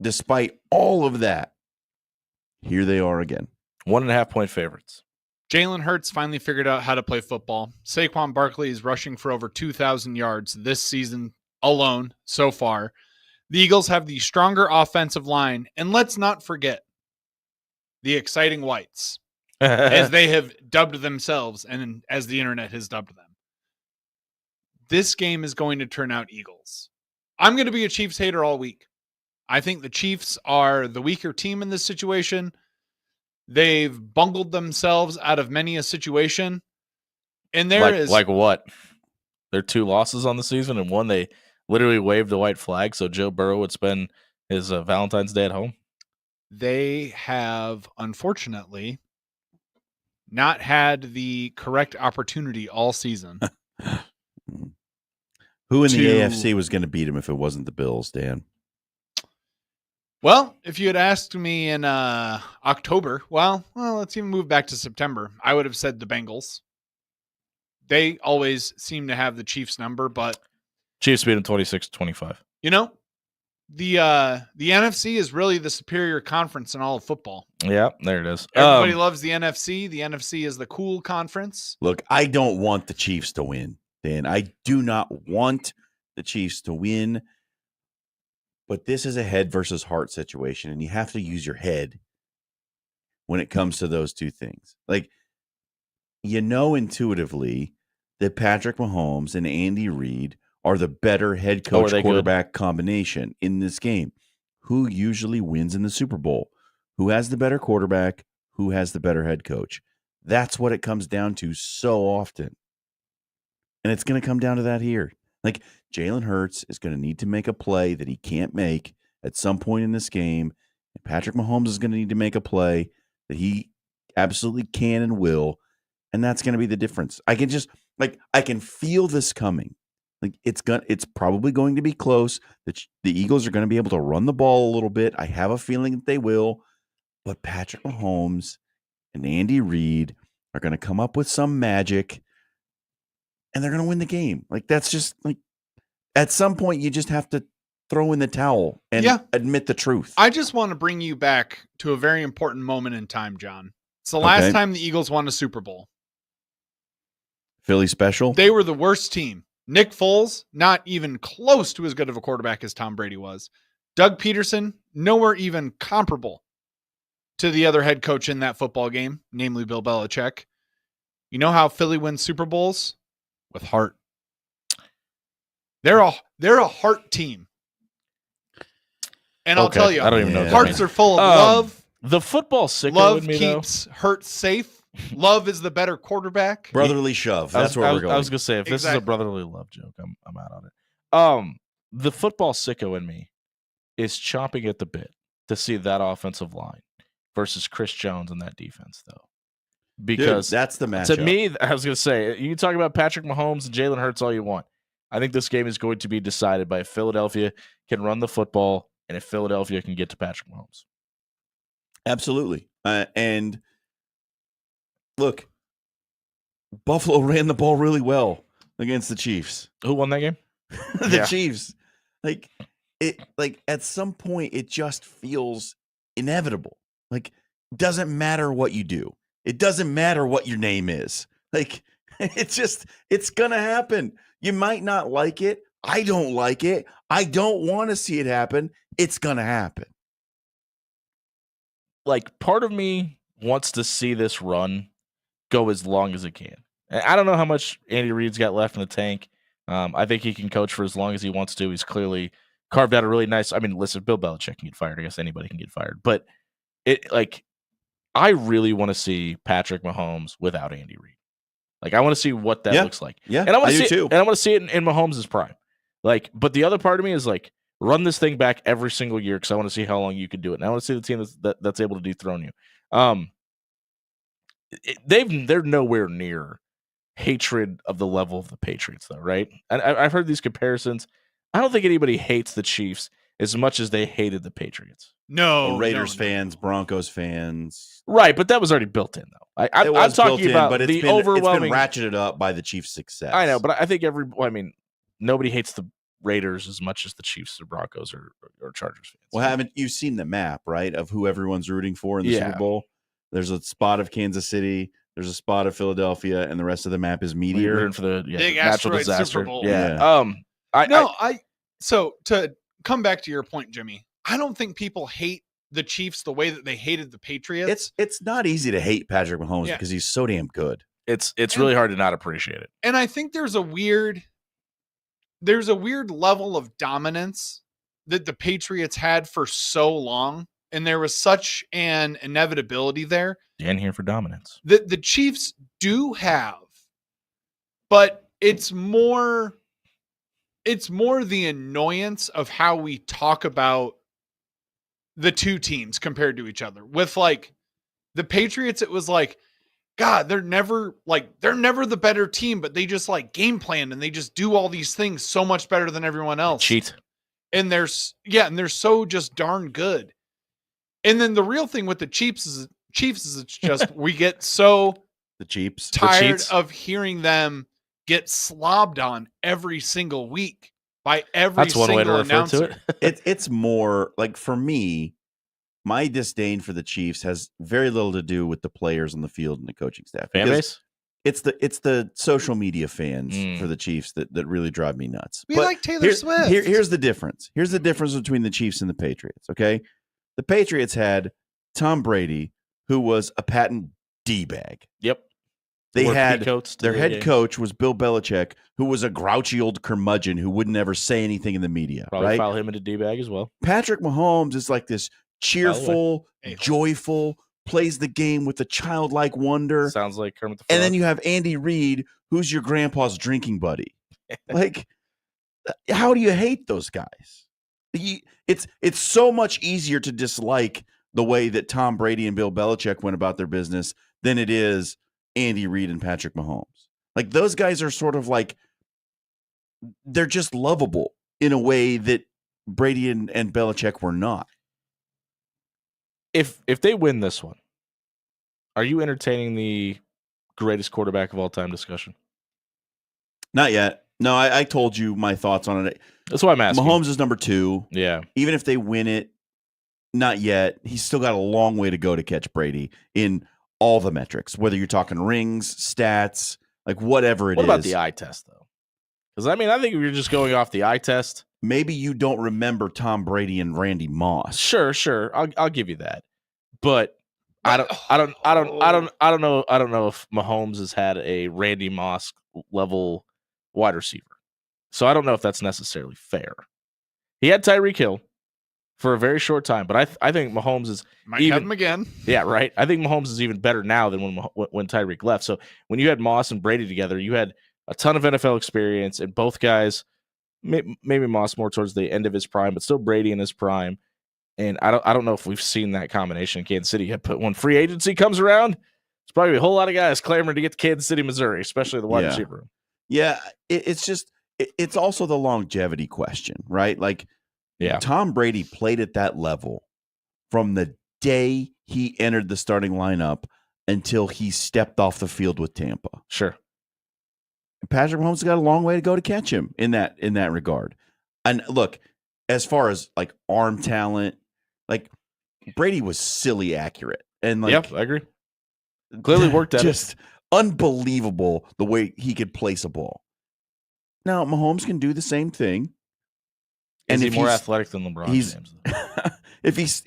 Speaker 2: despite all of that, here they are again.
Speaker 1: 1.5-point favorites.
Speaker 7: Jalen Hurts finally figured out how to play football. Saquon Barkley is rushing for over 2,000 yards this season alone so far. The Eagles have the stronger offensive line. And let's not forget the exciting whites, as they have dubbed themselves and as the internet has dubbed them. This game is going to turn out Eagles. I'm going to be a Chiefs hater all week. I think the Chiefs are the weaker team in this situation. They've bungled themselves out of many a situation. And
Speaker 1: like what? Their 2 losses on the season, and one they literally waved the white flag so Joe Burrow would spend his Valentine's Day at home.
Speaker 7: They have, unfortunately, not had the correct opportunity all season.
Speaker 2: Who in the AFC was going to beat him if it wasn't the Bills, Dan?
Speaker 7: Well, if you had asked me in October, well, let's even move back to September. I would have said the Bengals. They always seem to have the Chiefs number, but
Speaker 1: Chiefs beat them 26-25.
Speaker 7: You know, the NFC is really the superior conference in all of football.
Speaker 1: Yeah, there it is.
Speaker 7: Everybody loves the NFC. The NFC is the cool conference.
Speaker 2: Look, I don't want the Chiefs to win, Dan. I do not want the Chiefs to win. But this is a head versus heart situation, and you have to use your head when it comes to those two things. Like, you know intuitively that Patrick Mahomes and Andy Reid are the better head coach quarterback combination in this game. Who usually wins in the Super Bowl? Who has the better quarterback? Who has the better head coach? That's what it comes down to so often. And it's going to come down to that here. Like, Jalen Hurts is going to need to make a play that he can't make at some point in this game. And Patrick Mahomes is going to need to make a play that he absolutely can and will. And that's going to be the difference. I can feel this coming. Like, it's probably going to be close. The Eagles are going to be able to run the ball a little bit. I have a feeling that they will. But Patrick Mahomes and Andy Reid are going to come up with some magic, and they're going to win the game. Like, that's just like, at some point you just have to throw in the towel and admit the truth.
Speaker 7: I just want to bring you back to a very important moment in time, John. It's the last time the Eagles won a Super Bowl.
Speaker 2: Philly special.
Speaker 7: They were the worst team. Nick Foles, not even close to as good of a quarterback as Tom Brady was. Doug Peterson, nowhere even comparable to the other head coach in that football game, namely Bill Belichick. You know how Philly wins Super Bowls? With heart. They're a heart team. And I'll tell you,
Speaker 1: I don't even know.
Speaker 7: Hearts are full of love.
Speaker 1: The football sicko
Speaker 7: Love
Speaker 1: in me,
Speaker 7: keeps hurt safe. Love is the better quarterback.
Speaker 2: Brotherly shove. That's where we're going.
Speaker 1: I was gonna say, if this is a brotherly love joke, I'm out on it. The football sicko in me is chomping at the bit to see that offensive line versus Chris Jones and that defense, though. Because
Speaker 2: dude, that's the matchup.
Speaker 1: To me, I was gonna say, you can talk about Patrick Mahomes and Jalen Hurts all you want. I think this game is going to be decided by if Philadelphia can run the football and if Philadelphia can get to Patrick Mahomes.
Speaker 2: Absolutely. And look, Buffalo ran the ball really well against the Chiefs.
Speaker 1: Who won that game?
Speaker 2: The Chiefs. Like at some point it just feels inevitable. Like, doesn't matter what you do. It doesn't matter what your name is. Like, it's gonna happen. You might not like it. I don't like it. I don't want to see it happen. It's gonna happen.
Speaker 1: Like, part of me wants to see this run go as long as it can. I don't know how much Andy Reid's got left in the tank. I think he can coach for as long as he wants to. He's clearly carved out a really nice. I mean, listen, Bill Belichick can get fired. I guess anybody can get fired. But I really want to see Patrick Mahomes without Andy Reid. Like, I want to see what that looks like.
Speaker 2: Yeah,
Speaker 1: and I want to
Speaker 2: do
Speaker 1: see
Speaker 2: too.
Speaker 1: And I want to see it in Mahomes' prime. Like, but the other part of me is like, run this thing back every single year because I want to see how long you can do it. And I want to see the team that's able to dethrone you. They're nowhere near hatred of the level of the Patriots, though, right? And I've heard these comparisons. I don't think anybody hates the Chiefs as much as they hated the Patriots.
Speaker 7: No,
Speaker 2: Raiders fans, Broncos fans,
Speaker 1: right? But that was already built in, though. I'm talking about
Speaker 2: but
Speaker 1: the overwhelming.
Speaker 2: It's been ratcheted up by the Chiefs' success.
Speaker 1: I know, but I think nobody hates the Raiders as much as the Chiefs or Broncos or Chargers fans.
Speaker 2: Well, haven't you seen the map, right, of who everyone's rooting for in the Super Bowl? There's a spot of Kansas City, there's a spot of Philadelphia, and the rest of the map is meteor.
Speaker 1: Rooting for the
Speaker 7: big
Speaker 1: natural
Speaker 7: asteroid
Speaker 1: disaster.
Speaker 7: Super Bowl.
Speaker 1: Yeah.
Speaker 7: So to come back to your point, Jimmy, I don't think people hate the Chiefs the way that they hated the Patriots.
Speaker 2: It's not easy to hate Patrick Mahomes because he's so damn good.
Speaker 1: It's really hard to not appreciate it.
Speaker 7: And I think there's a weird level of dominance that the Patriots had for so long, and there was such an inevitability there.
Speaker 1: Dan here for dominance.
Speaker 7: That the Chiefs do have, but it's more the annoyance of how we talk about the two teams compared to each other. With like the Patriots, it was like, God, they're never the better team, but they just like game plan and they just do all these things so much better than everyone else.
Speaker 1: Cheat.
Speaker 7: And they're so just darn good. And then the real thing with the Chiefs is it's just we get so tired of hearing them get slobbed on every single week. by every
Speaker 1: That's one way to
Speaker 7: single
Speaker 1: refer
Speaker 7: announcer.
Speaker 1: to it.
Speaker 2: It's more like, for me, my disdain for the Chiefs has very little to do with the players on the field and the coaching staff.
Speaker 1: Fan
Speaker 2: Because
Speaker 1: base?
Speaker 2: it's the social media fans
Speaker 1: Mm.
Speaker 2: for the Chiefs that really drive me nuts.
Speaker 7: We
Speaker 2: But
Speaker 7: like Taylor Swift.
Speaker 2: here's the difference. Here's the difference between the Chiefs and the Patriots. Okay, the Patriots had Tom Brady, who was a patent D-bag.
Speaker 1: Yep.
Speaker 2: They
Speaker 1: Wore
Speaker 2: had
Speaker 1: peacoats to
Speaker 2: their
Speaker 1: the
Speaker 2: head
Speaker 1: game.
Speaker 2: coach was Bill Belichick, who was a grouchy old curmudgeon who would never say anything in the media.
Speaker 1: Probably
Speaker 2: right?
Speaker 1: file him into D-bag as well.
Speaker 2: Patrick Mahomes is like this cheerful,
Speaker 7: A-hole.
Speaker 2: joyful, plays the game with a childlike wonder.
Speaker 1: Sounds like Kermit the Frog.
Speaker 2: And then you have Andy Reid, who's your grandpa's drinking buddy. Like, how do you hate those guys? It's so much easier to dislike the way that Tom Brady and Bill Belichick went about their business than it is Andy Reid and Patrick Mahomes. Like, those guys are sort of like, they're just lovable in a way that Brady and Belichick were not.
Speaker 1: if they win this one, are you entertaining the greatest quarterback of all time discussion?
Speaker 2: Not yet. No, I told you my thoughts on it.
Speaker 1: That's why I'm asking.
Speaker 2: Mahomes is number 2.
Speaker 1: Yeah.
Speaker 2: Even if they win it, not yet. He's still got a long way to go to catch Brady in all the metrics, whether you're talking rings, stats, like whatever it is.
Speaker 1: What about the eye test, though? Because, I mean, I think if you're just going off the eye test,
Speaker 2: Maybe you don't remember Tom Brady and Randy Moss.
Speaker 1: sure. I'll give you that. But I don't know if Mahomes has had a Randy Moss level wide receiver. So I don't know if that's necessarily fair. He had Tyreek Hill for a very short time, but I think Mahomes is
Speaker 7: Might
Speaker 1: even-
Speaker 7: have him again.
Speaker 1: yeah, right. I think Mahomes is even better now than when Tyreek left. So when you had Moss and Brady together, you had a ton of NFL experience, and both guys, maybe Moss more towards the end of his prime, but still Brady in his prime. And I don't know if we've seen that combination in Kansas City yet. But when free agency comes around, it's probably a whole lot of guys clamoring to get to Kansas City, Missouri, especially the wide
Speaker 2: Yeah.
Speaker 1: receiver room.
Speaker 2: Yeah, it's also the longevity question, right? Like,
Speaker 1: Yeah,
Speaker 2: Tom Brady played at that level from the day he entered the starting lineup until he stepped off the field with Tampa.
Speaker 1: sure.
Speaker 2: Patrick Mahomes has got a long way to go to catch him in that regard. And look, as far as like arm talent, like Brady was silly accurate, and like
Speaker 1: Yep, I agree. Clearly worked at it.
Speaker 2: just unbelievable the way he could place a ball. Now Mahomes can do the same thing.
Speaker 1: Is he
Speaker 2: if
Speaker 1: more
Speaker 2: he's-
Speaker 1: athletic than LeBron
Speaker 2: he's-
Speaker 1: James?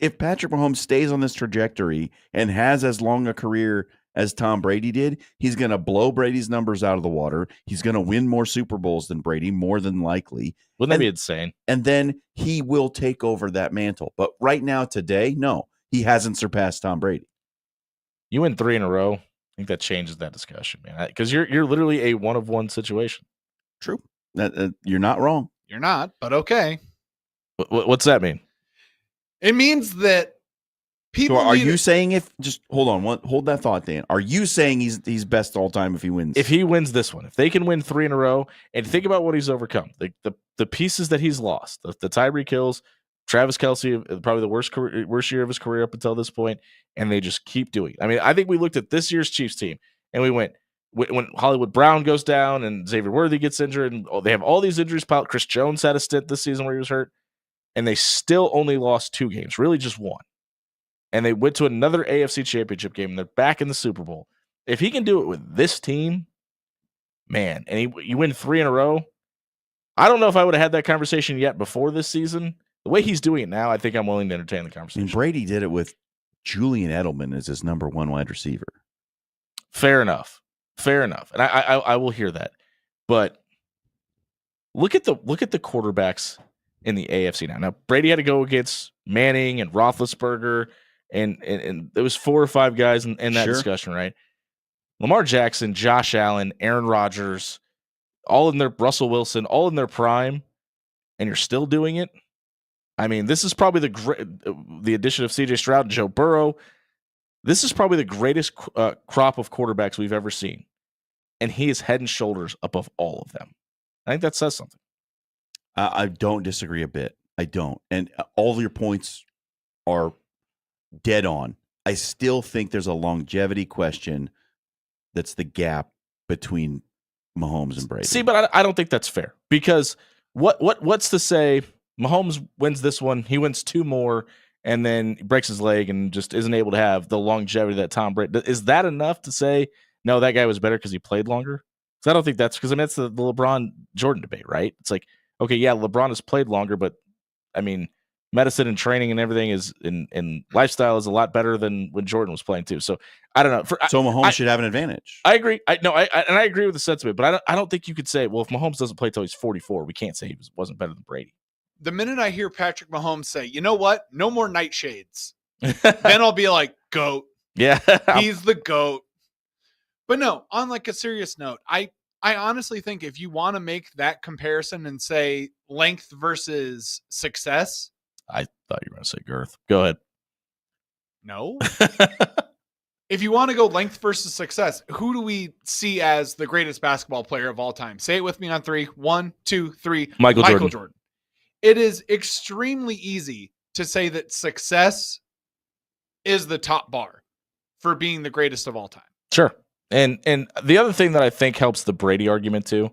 Speaker 2: if Patrick Mahomes stays on this trajectory and has as long a career as Tom Brady did, he's going to blow Brady's numbers out of the water. He's going to win more Super Bowls than Brady, more than likely.
Speaker 1: Wouldn't that
Speaker 2: and-
Speaker 1: be insane?
Speaker 2: And then he will take over that mantle. But right now, today, no, he hasn't surpassed Tom Brady.
Speaker 1: You win 3 in a row. I think that changes that discussion, man. Because you're literally a one-of-one situation.
Speaker 2: True. You're not wrong.
Speaker 7: You're not, but okay.
Speaker 1: What's that mean?
Speaker 7: It means that people
Speaker 2: So are
Speaker 7: need
Speaker 2: you saying just hold on, hold that thought, Dan. Are you saying he's best all time if he wins?
Speaker 1: If he wins this one, if they can win 3 in a row, and think about what he's overcome, the pieces that he's lost, the Tyreek Hills, Travis Kelce, probably the worst year of his career up until this point, and they just keep doing it. I mean, I think we looked at this year's Chiefs team, and we went, when Hollywood Brown goes down and Xavier Worthy gets injured, and they have all these injuries piled. Chris Jones had a stint this season where he was hurt, and they still only lost 2 games, really just 1. And they went to another AFC Championship game, and they're back in the Super Bowl. If he can do it with this team, man, and you win 3 in a row, I don't know if I would have had that conversation yet before this season. The way he's doing it now, I think I'm willing to entertain the
Speaker 2: I mean,
Speaker 1: conversation.
Speaker 2: Brady did it with Julian Edelman as his number 1 wide receiver.
Speaker 1: Fair enough. And I will hear that. But look at the quarterbacks in the AFC now. Now, Brady had to go against Manning and Roethlisberger, and there was 4 or 5 guys in that
Speaker 2: Sure.
Speaker 1: discussion, right? Lamar Jackson, Josh Allen, Aaron Rodgers, all in their Russell Wilson, all in their prime, and you're still doing it. I mean, this is probably the addition of C.J. Stroud and Joe Burrow. This is probably the greatest crop of quarterbacks we've ever seen, and he is head and shoulders above all of them. I think that says something.
Speaker 2: I don't disagree a bit. I don't. And all of your points are dead on. I still think there's a longevity question that's the gap between Mahomes and Brady.
Speaker 1: See, but I don't think that's fair because what's to say Mahomes wins this one, he wins 2 more, and then he breaks his leg and just isn't able to have the longevity that Tom Brady is that enough to say, no, that guy was better because he played longer? Because I don't think that's because I mean that's the LeBron Jordan debate, right? It's like, okay, yeah, LeBron has played longer, but I mean, medicine and training and everything is in lifestyle is a lot better than when Jordan was playing too. So I don't know.
Speaker 2: So Mahomes should have an advantage.
Speaker 1: I agree. I agree with the sentiment, but I don't think you could say, well, if Mahomes doesn't play till he's 44, we can't say he wasn't better than Brady.
Speaker 7: The minute I hear Patrick Mahomes say, you know what? No more nightshades. Then I'll be like, GOAT.
Speaker 1: Yeah.
Speaker 7: He's the GOAT. But no, on like a serious note, I honestly think if you want to make that comparison and say length versus success.
Speaker 1: I thought you were going to say girth. Go ahead.
Speaker 7: No. If you want to go length versus success, who do we see as the greatest basketball player of all time? Say it with me on 3. 1, 2, 3.
Speaker 1: Michael Jordan.
Speaker 7: It is extremely easy to say that success is the top bar for being the greatest of all time.
Speaker 1: Sure. And the other thing that I think helps the Brady argument too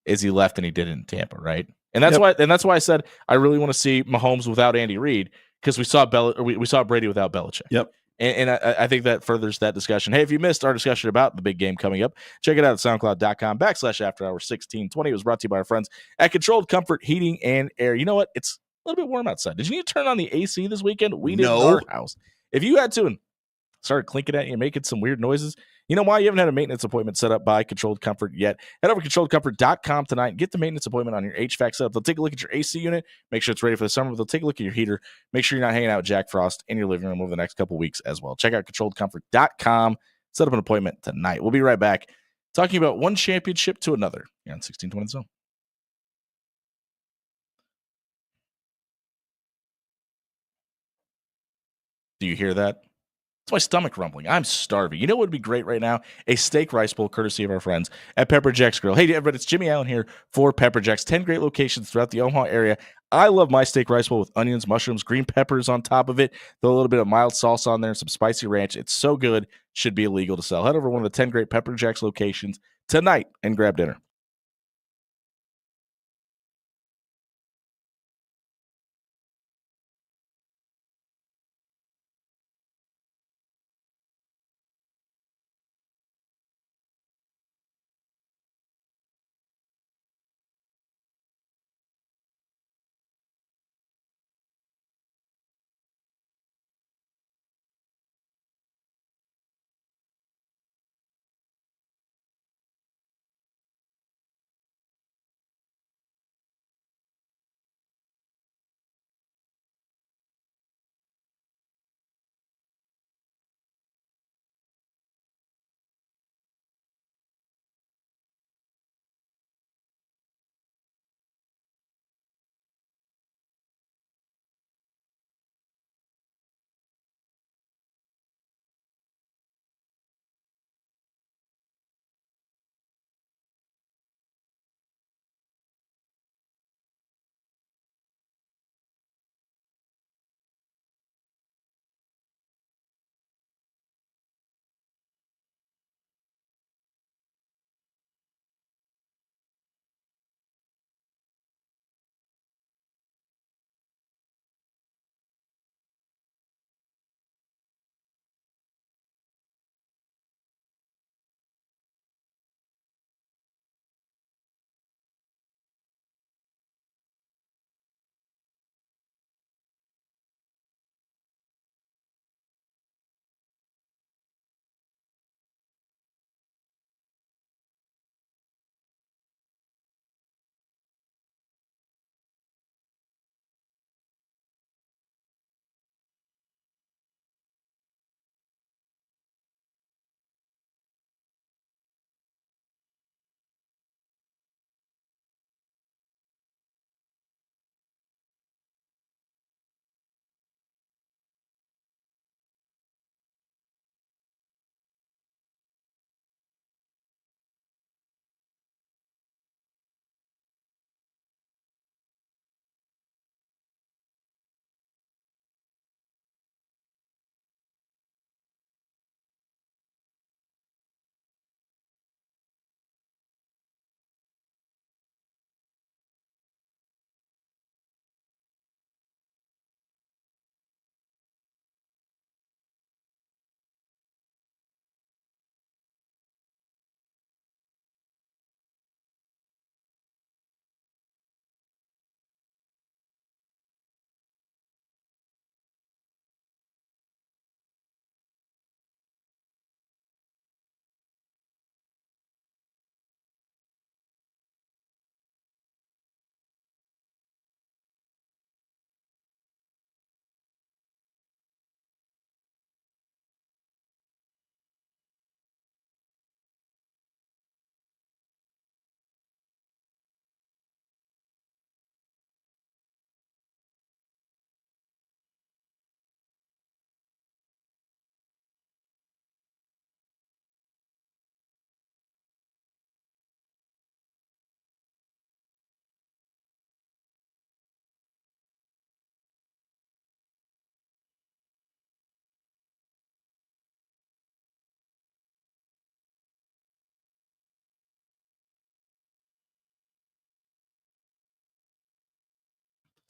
Speaker 1: is he left and he did it in Tampa, right? And that's why I said I really want to see Mahomes without Andy Reid because we saw we saw Brady without Belichick.
Speaker 2: Yep.
Speaker 1: And I think that furthers that discussion. Hey, if you missed our discussion about the big game coming up, check it out at soundcloud.com/afterhour1620. It was brought to you by our friends at Controlled Comfort Heating and Air. You know what? It's a little bit warm outside. Did you need to turn on the AC this weekend? We did in our house. If you had to and started clinking at you and making some weird noises, you know why? You haven't had a maintenance appointment set up by Controlled Comfort yet. Head over to controlledcomfort.com tonight and get the maintenance appointment on your HVAC setup. They'll take a look at your AC unit, make sure it's ready for the summer. They'll take a look at your heater, make sure you're not hanging out with Jack Frost in your living room over the next couple weeks as well. Check out controlledcomfort.com. Set up an appointment tonight. We'll be right back talking about one championship to another here on 1620 Zone. Do you hear that? It's my stomach rumbling. I'm starving. You know what would be great right now? A steak rice bowl, courtesy of our friends at Pepper Jack's Grill. Hey, everybody, it's Jimmy Allen here for Pepper Jack's. 10 great locations throughout the Omaha area. I love my steak rice bowl with onions, mushrooms, green peppers on top of it. Throw a little bit of mild salsa on there and some spicy ranch. It's so good. Should be illegal to sell. Head over to one of the 10 great Pepper Jack's locations tonight and grab dinner.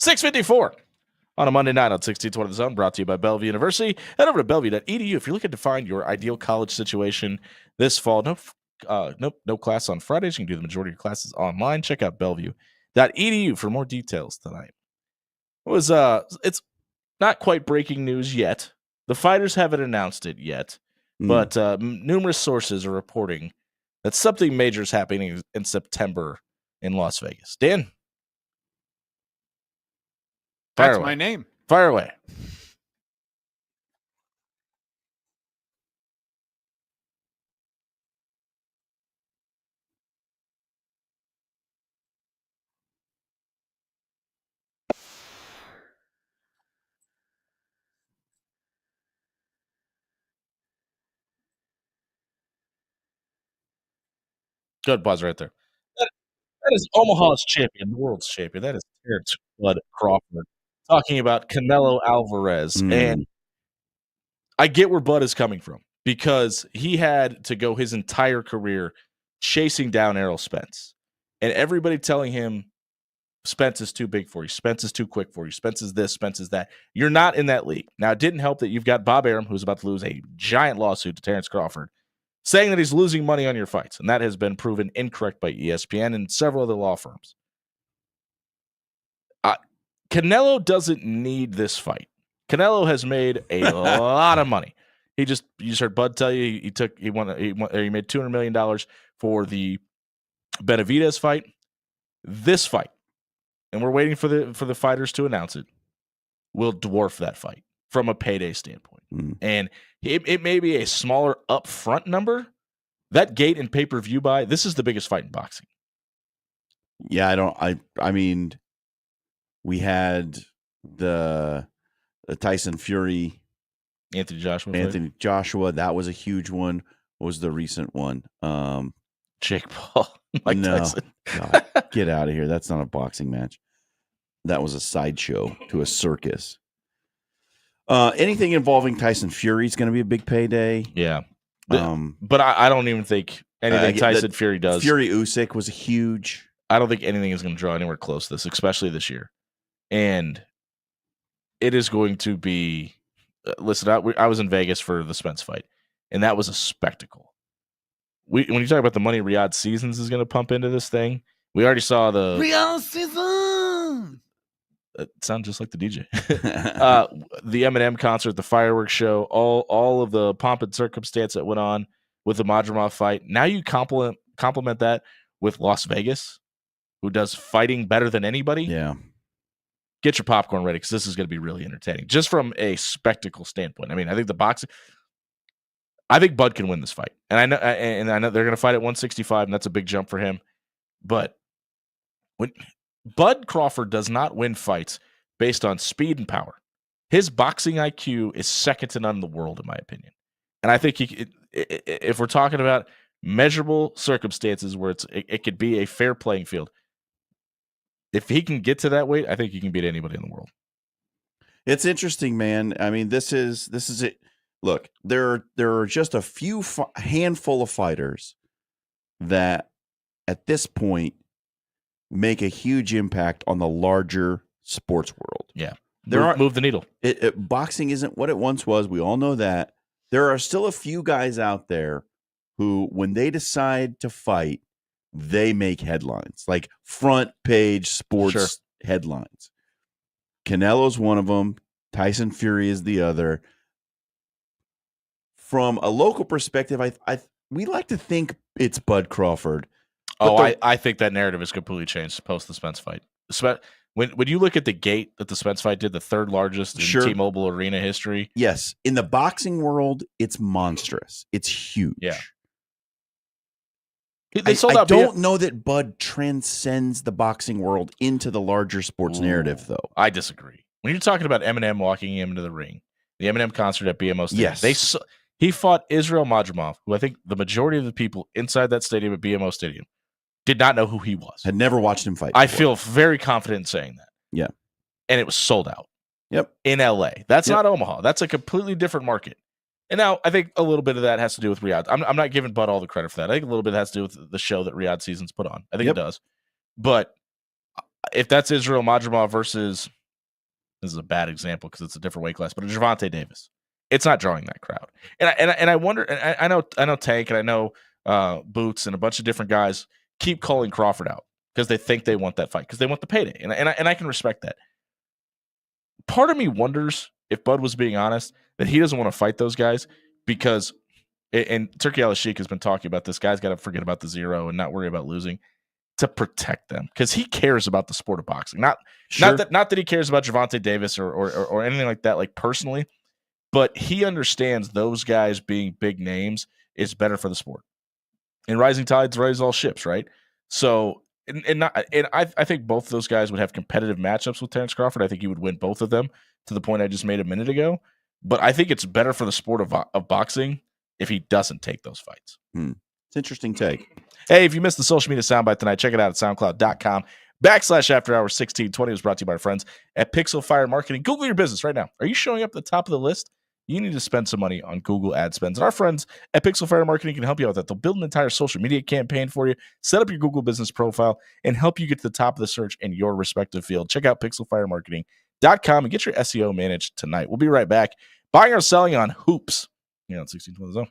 Speaker 1: 6:54 on a Monday night on 1620 The Zone, brought to you by Bellevue University. Head over to bellevue.edu if you're looking to find your ideal college situation this fall. No class on Fridays. You can do the majority of your classes online. Check out bellevue.edu for more details tonight. It's not quite breaking news yet. The fighters haven't announced it yet, but numerous sources are reporting that something major is happening in September in Las Vegas. Dan?
Speaker 7: That's my name.
Speaker 1: Fire away. Good buzz right there. That is Omaha's champion, the world's champion. That is Terrence Bud Crawford talking about Canelo Alvarez. And I get where Bud is coming from because he had to go his entire career chasing down Errol Spence. And everybody telling him Spence is too big for you. Spence is too quick for you. Spence is this, Spence is that. You're not in that league. Now, it didn't help that you've got Bob Arum, who's about to lose a giant lawsuit to Terrence Crawford, saying that he's losing money on your fights. And that has been proven incorrect by ESPN and several other law firms. Canelo doesn't need this fight. Canelo has made a lot of money. You just heard Bud tell you he made $200 million for the Benavidez fight. This fight, and we're waiting for the fighters to announce it, will dwarf that fight from a payday standpoint. And it may be a smaller upfront number. That gate and pay-per-view buy, this is the biggest fight in boxing.
Speaker 2: Yeah, I mean, we had the Tyson Fury,
Speaker 1: Anthony Joshua.
Speaker 2: That was a huge one. What was the recent one?
Speaker 1: Jake Paul. Mike Tyson.
Speaker 2: God, get out of here. That's not a boxing match. That was a sideshow to a circus. Anything involving Tyson Fury is going to be a big payday.
Speaker 1: Yeah. But I don't even think anything Tyson Fury does.
Speaker 2: Fury Usyk was huge.
Speaker 1: I don't think anything is going to draw anywhere close to this, especially this year. And it is going to be. Listen, I was in Vegas for the Spence fight, and that was a spectacle. When you talk about the money Riyadh Seasons is going to pump into this thing, we already saw the
Speaker 7: Riyadh Seasons.
Speaker 1: It sounds just like the DJ. The Eminem concert, the fireworks show, all of the pomp and circumstance that went on with the Madrimov fight. Now you complement that with Las Vegas, who does fighting better than anybody.
Speaker 2: Yeah.
Speaker 1: Get your popcorn ready because this is going to be really entertaining, just from a spectacle standpoint. I mean, I think I think Bud can win this fight, and I know they're going to fight at 165, and that's a big jump for him. But when Bud Crawford does not win fights based on speed and power, his boxing IQ is second to none in the world, in my opinion. And I think if we're talking about measurable circumstances where it could be a fair playing field, if he can get to that weight, I think he can beat anybody in the world.
Speaker 2: It's interesting, man. I mean, this is it. Look, there are just a handful of fighters that at this point make a huge impact on the larger sports world.
Speaker 1: Yeah.
Speaker 2: Move
Speaker 1: the needle.
Speaker 2: Boxing isn't what it once was. We all know that. There are still a few guys out there who, when they decide to fight, they make headlines, like front page sports headlines. Canelo's one of them. Tyson Fury is the other. From a local perspective, we like to think it's Bud Crawford.
Speaker 1: I think that narrative has completely changed post the Spence fight. When you look at the gate that the Spence fight did, the third largest in T-Mobile Arena history.
Speaker 2: Yes. In the boxing world, it's monstrous. It's huge.
Speaker 1: Yeah.
Speaker 2: I don't know that Bud transcends the boxing world into the larger sports narrative, though.
Speaker 1: I disagree. When you're talking about Eminem walking him into the ring, the Eminem concert at BMO Stadium,
Speaker 2: yes.
Speaker 1: He fought Israel Madrimov, who I think the majority of the people inside that stadium at BMO Stadium did not know who he was.
Speaker 2: Had never watched him fight
Speaker 1: before. I feel very confident in saying that.
Speaker 2: Yeah.
Speaker 1: And it was sold out.
Speaker 2: Yep.
Speaker 1: In LA. That's not Omaha. That's a completely different market. And now I think a little bit of that has to do with Riyadh. I'm not giving Bud all the credit for that. I think a little bit has to do with the show that Riyadh Seasons put on. I think it does. But if that's Israel Madrimov versus, this is a bad example because it's a different weight class, but a Gervonta Davis, it's not drawing that crowd. And I wonder. And I know Tank and I know Boots and a bunch of different guys keep calling Crawford out because they think they want that fight because they want the payday, and I can respect that. Part of me wonders if Bud was being honest that he doesn't want to fight those guys because, and Turkey Al-Sheikh has been talking about this. Guy's got to forget about the zero and not worry about losing to protect them because he cares about the sport of boxing. Not that he cares about Gervonta Davis or anything like that, like personally, but he understands those guys being big names is better for the sport. And rising tides raise all ships, right? So, I think both of those guys would have competitive matchups with Terrence Crawford. I think he would win both of them to the point I just made a minute ago. But I think it's better for the sport of boxing if he doesn't take those fights.
Speaker 2: It's an interesting take.
Speaker 1: Hey, if you missed the social media soundbite tonight, check it out at soundcloud.com/after-hours1620. It was brought to you by our friends at Pixel Fire Marketing. Google your business right now. Are you showing up at the top of the list? You need to spend some money on Google ad spends. And our friends at Pixel Fire Marketing can help you out with that. They'll build an entire social media campaign for you, set up your Google business profile, and help you get to the top of the search in your respective field. Check out pixelfiremarketing.com and get your SEO managed tonight. We'll be right back. Buying or selling on hoops. On 1620 Zone.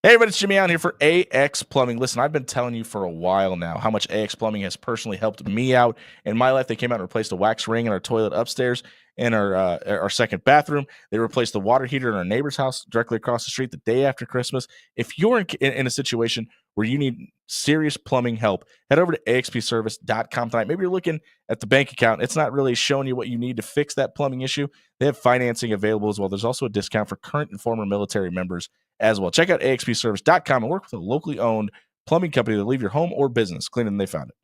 Speaker 1: Hey, everybody, it's Jimmy Allen here for AX Plumbing. Listen, I've been telling you for a while now how much AX Plumbing has personally helped me out in my life. They came out and replaced a wax ring in our toilet upstairs in our second bathroom. They replaced the water heater in our neighbor's house directly across the street the day after Christmas. If you're in a situation where you need serious plumbing help, head over to axpservice.com tonight. Maybe you're looking at the bank account. It's not really showing you what you need to fix that plumbing issue. They have financing available as well. There's also a discount for current and former military members as well. Check out axpservice.com and work with a locally owned plumbing company to leave your home or business cleaner than they found it.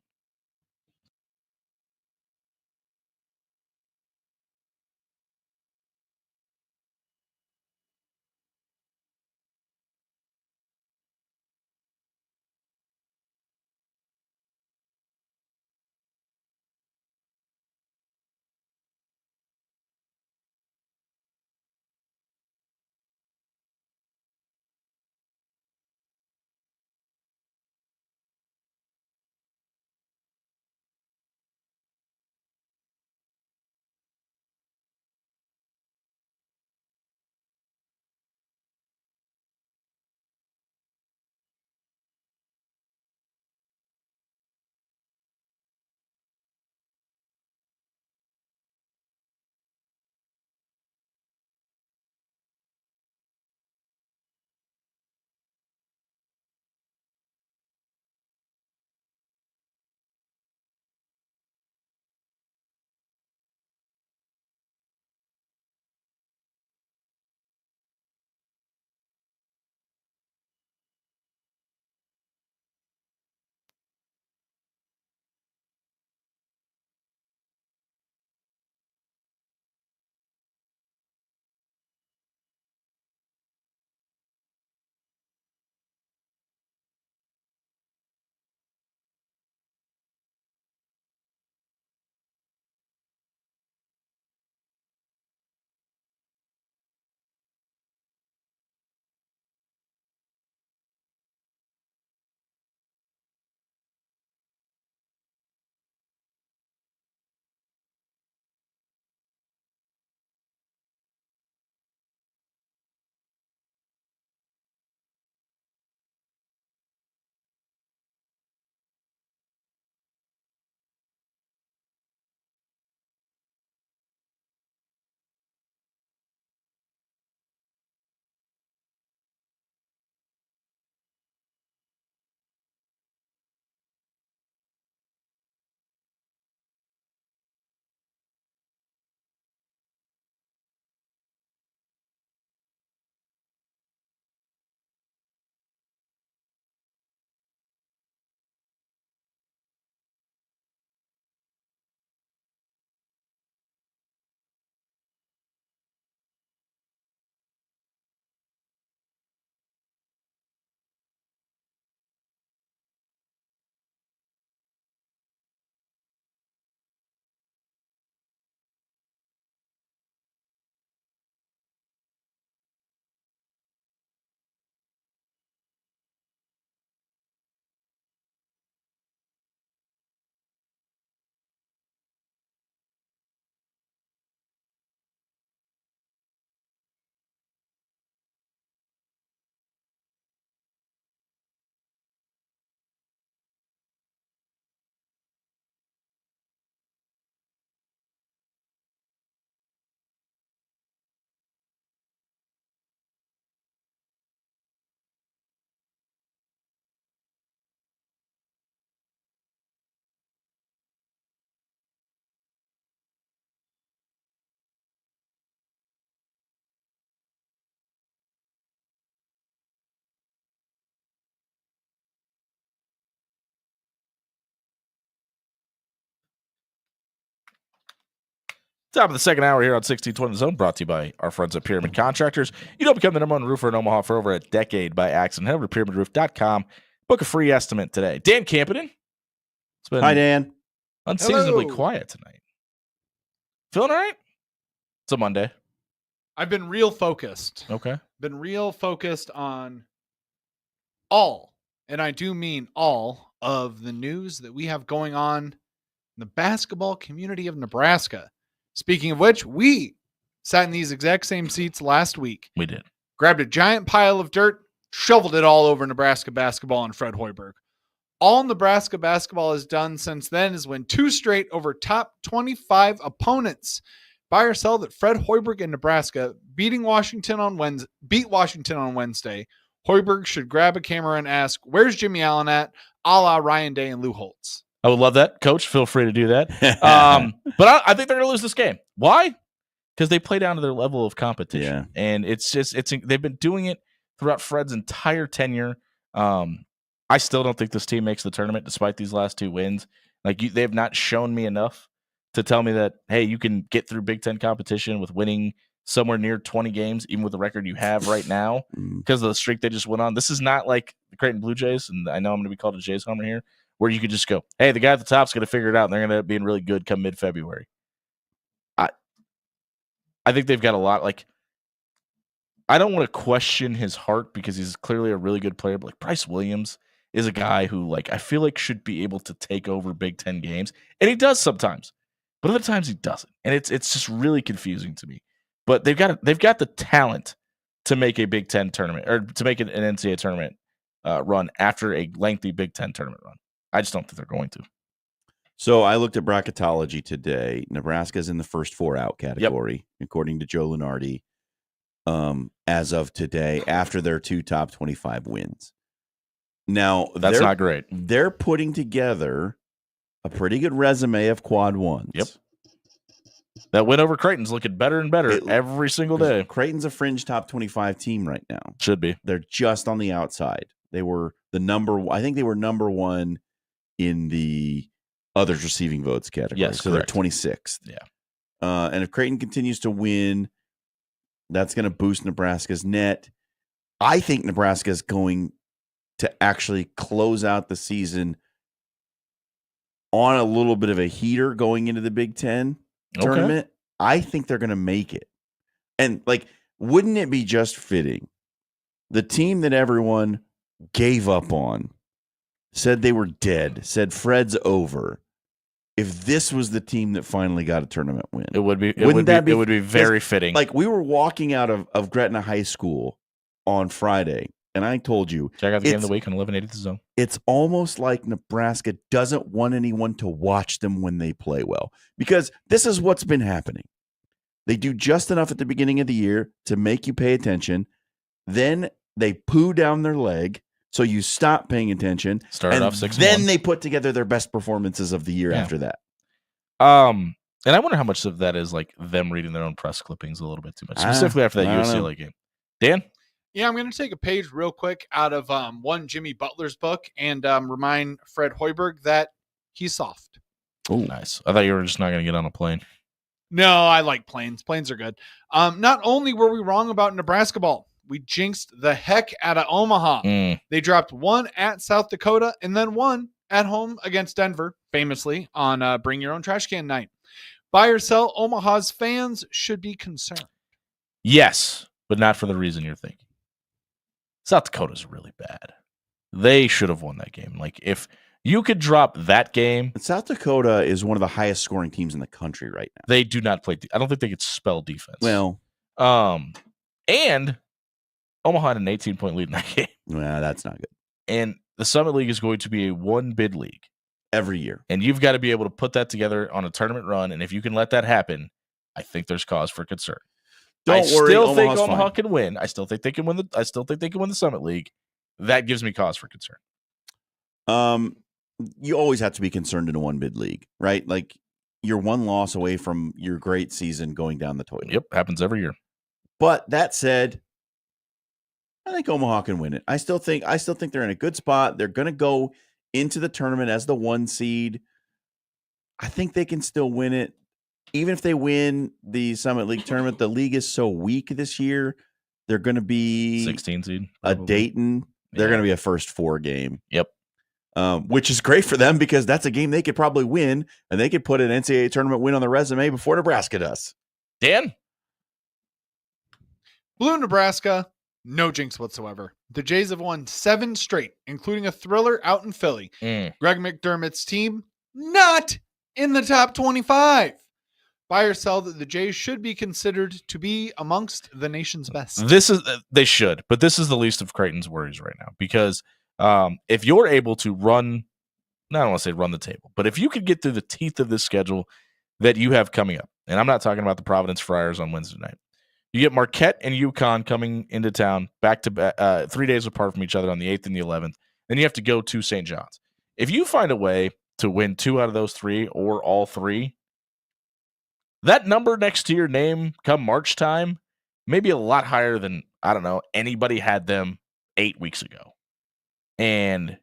Speaker 1: Top of the second hour here on 1620 Zone, brought to you by our friends at Pyramid Contractors. You don't become the number one roofer in Omaha for over a decade by accident. Head over to pyramidroof.com. Book a free estimate today. Dan Campenden. It's been
Speaker 2: Hi, Dan.
Speaker 1: unseasonably
Speaker 7: Hello.
Speaker 1: quiet tonight. Feeling all right? It's a Monday.
Speaker 7: I've been real focused.
Speaker 1: Okay.
Speaker 7: Been real focused on all, and I do mean all, of the news that we have going on in the basketball community of Nebraska. Speaking of which, we sat in these exact same seats last week,
Speaker 1: We did.
Speaker 7: grabbed a giant pile of dirt, shoveled it all over Nebraska basketball and Fred Hoiberg. All Nebraska basketball has done since then is win 2 straight over top 25 opponents. Buy or sell that Fred Hoiberg in Nebraska beat Washington on Wednesday. Hoiberg should grab a camera and ask, "Where's Jimmy Allen at?" A la Ryan Day and Lou Holtz.
Speaker 1: I would love that. Coach, feel free to do that. But I think they're going to lose this game. Why? Because they play down to their level of competition.
Speaker 2: Yeah.
Speaker 1: And they've been doing it throughout Fred's entire tenure. I still don't think this team makes the tournament despite these last 2 wins. They have not shown me enough to tell me that, hey, you can get through Big Ten competition with winning somewhere near 20 games, even with the record you have right now, because of the streak they just went on. This is not like the Creighton Blue Jays, and I know I'm going to be called a Jays homer here, where you could just go, hey, the guy at the top's going to figure it out, and they're going to end up being really good come mid-February. I think they've got a lot. I don't want to question his heart because he's clearly a really good player, but Bryce Williams is a guy who I feel like should be able to take over Big Ten games, and he does sometimes, but other times he doesn't, and it's just really confusing to me. But they've got the talent to make a Big Ten tournament or to make an NCAA tournament run after a lengthy Big Ten tournament run. I just don't think they're going to.
Speaker 2: So I looked at bracketology today. Nebraska's in the first 4 out category, according to Joe Lunardi, as of today, after their 2 top 25 wins. Now,
Speaker 1: That's not great.
Speaker 2: They're putting together a pretty good resume of quad ones.
Speaker 1: Yep. That win over Creighton's looking better and better every single day.
Speaker 2: Creighton's a fringe top 25 team right now.
Speaker 1: Should be.
Speaker 2: They're just on the outside. They were I think they were number 1 in the others receiving votes category.
Speaker 1: Yes,
Speaker 2: so
Speaker 1: correct.
Speaker 2: They're 26th.
Speaker 1: Yeah.
Speaker 2: And if Creighton continues to win, that's going to boost Nebraska's net. I think Nebraska is going to actually close out the season on a little bit of a heater going into the Big Ten tournament. I think they're going to make it. And wouldn't it be just fitting? The team that everyone gave up on, said they were dead, said Fred's over. If this was the team that finally got a tournament win,
Speaker 1: It would be.
Speaker 2: Wouldn't that be-
Speaker 1: It would be very fitting.
Speaker 2: we were walking out of Gretna High School on Friday, and I told you,
Speaker 1: Check out the game of
Speaker 2: it's-
Speaker 1: the week on 1180 The Zone.
Speaker 2: it's almost like Nebraska doesn't want anyone to watch them when they play well, because this is what's been happening. They do just enough at the beginning of the year to make you pay attention. Then they poo down their leg, so you stop paying attention.
Speaker 1: Started
Speaker 2: and
Speaker 1: off 6-1.
Speaker 2: then they put together their best performances of the year
Speaker 1: Yeah.
Speaker 2: after that.
Speaker 1: And I wonder how much of that is them reading their own press clippings a little bit too much, specifically after that
Speaker 2: I don't
Speaker 1: UCLA game. Dan?
Speaker 7: Yeah, I'm going to take a page real quick out of one Jimmy Butler's book and remind Fred Hoiberg that he's soft.
Speaker 1: Oh, nice. I thought you were just not going to get on a plane.
Speaker 7: No, I like planes. Planes are good. Not only were we wrong about Nebraska ball, we jinxed the heck out of Omaha. They dropped 1 at South Dakota and then 1 at home against Denver, famously on Bring Your Own Trash Can night. Buy or sell, Omaha's fans should be concerned.
Speaker 1: Yes, but not for the reason you're thinking. South Dakota's really bad. They should have won that game. If you could drop that game,
Speaker 2: And South Dakota is one of the highest scoring teams in the country right now.
Speaker 1: they do not play. I don't think they could spell defense.
Speaker 2: Well,
Speaker 1: and Omaha had an 18-point lead in that game.
Speaker 2: that's not good.
Speaker 1: And the Summit League is going to be a 1-bid league.
Speaker 2: Every year.
Speaker 1: And you've got to be able to put that together on a tournament run. And if you can let that happen, I think there's cause for concern.
Speaker 2: Don't worry,
Speaker 1: still think
Speaker 2: Omaha's
Speaker 1: Omaha
Speaker 2: fine.
Speaker 1: can win. I still think they can win the Summit League. That gives me cause for concern.
Speaker 2: You always have to be concerned in a 1-bid league, right? You're 1 loss away from your great season going down the toilet.
Speaker 1: Yep, happens every year.
Speaker 2: But that said, I think Omaha can win it. I still think they're in a good spot. They're going to go into the tournament as the 1 seed. I think they can still win it. even if they win the Summit League tournament, the league is so weak this year. They're going to be
Speaker 1: 16 seed.
Speaker 2: a
Speaker 1: probably.
Speaker 2: Dayton. They're
Speaker 1: Yeah.
Speaker 2: going to be a first 4 game.
Speaker 1: Yep.
Speaker 2: Which is great for them because that's a game they could probably win, and they could put an NCAA tournament win on the resume before Nebraska does.
Speaker 1: Dan?
Speaker 7: Blue Nebraska, no jinx whatsoever. The Jays have won 7 straight, including a thriller out in Philly.
Speaker 1: Mm.
Speaker 7: Greg McDermott's team, not in the top 25. Buy or sell that the Jays should be considered to be amongst the nation's best.
Speaker 1: They should, but this is the least of Creighton's worries right now because if you're able to run, I don't want to say run the table, but if you could get through the teeth of this schedule that you have coming up, and I'm not talking about the Providence Friars on Wednesday night. You get Marquette and UConn coming into town back to back, 3 days apart from each other on the 8th and the 11th. Then you have to go to St. John's. If you find a way to win 2 out of those 3 or all 3, that number next to your name come March time may be a lot higher than, I don't know, anybody had them 8 weeks ago. And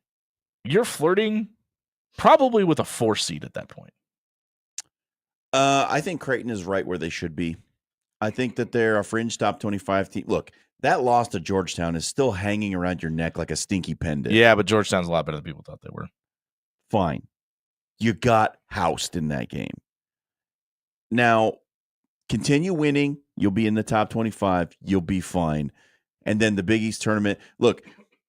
Speaker 1: you're flirting probably with a 4 seed at that point.
Speaker 2: I think Creighton is right where they should be. I think that they're a fringe top 25 team. Look, that loss to Georgetown is still hanging around your neck like a stinky pendant.
Speaker 1: Yeah, but Georgetown's a lot better than people thought they were.
Speaker 2: Fine. You got housed in that game. Now, continue winning. You'll be in the top 25. You'll be fine. And then the Big East tournament. Look,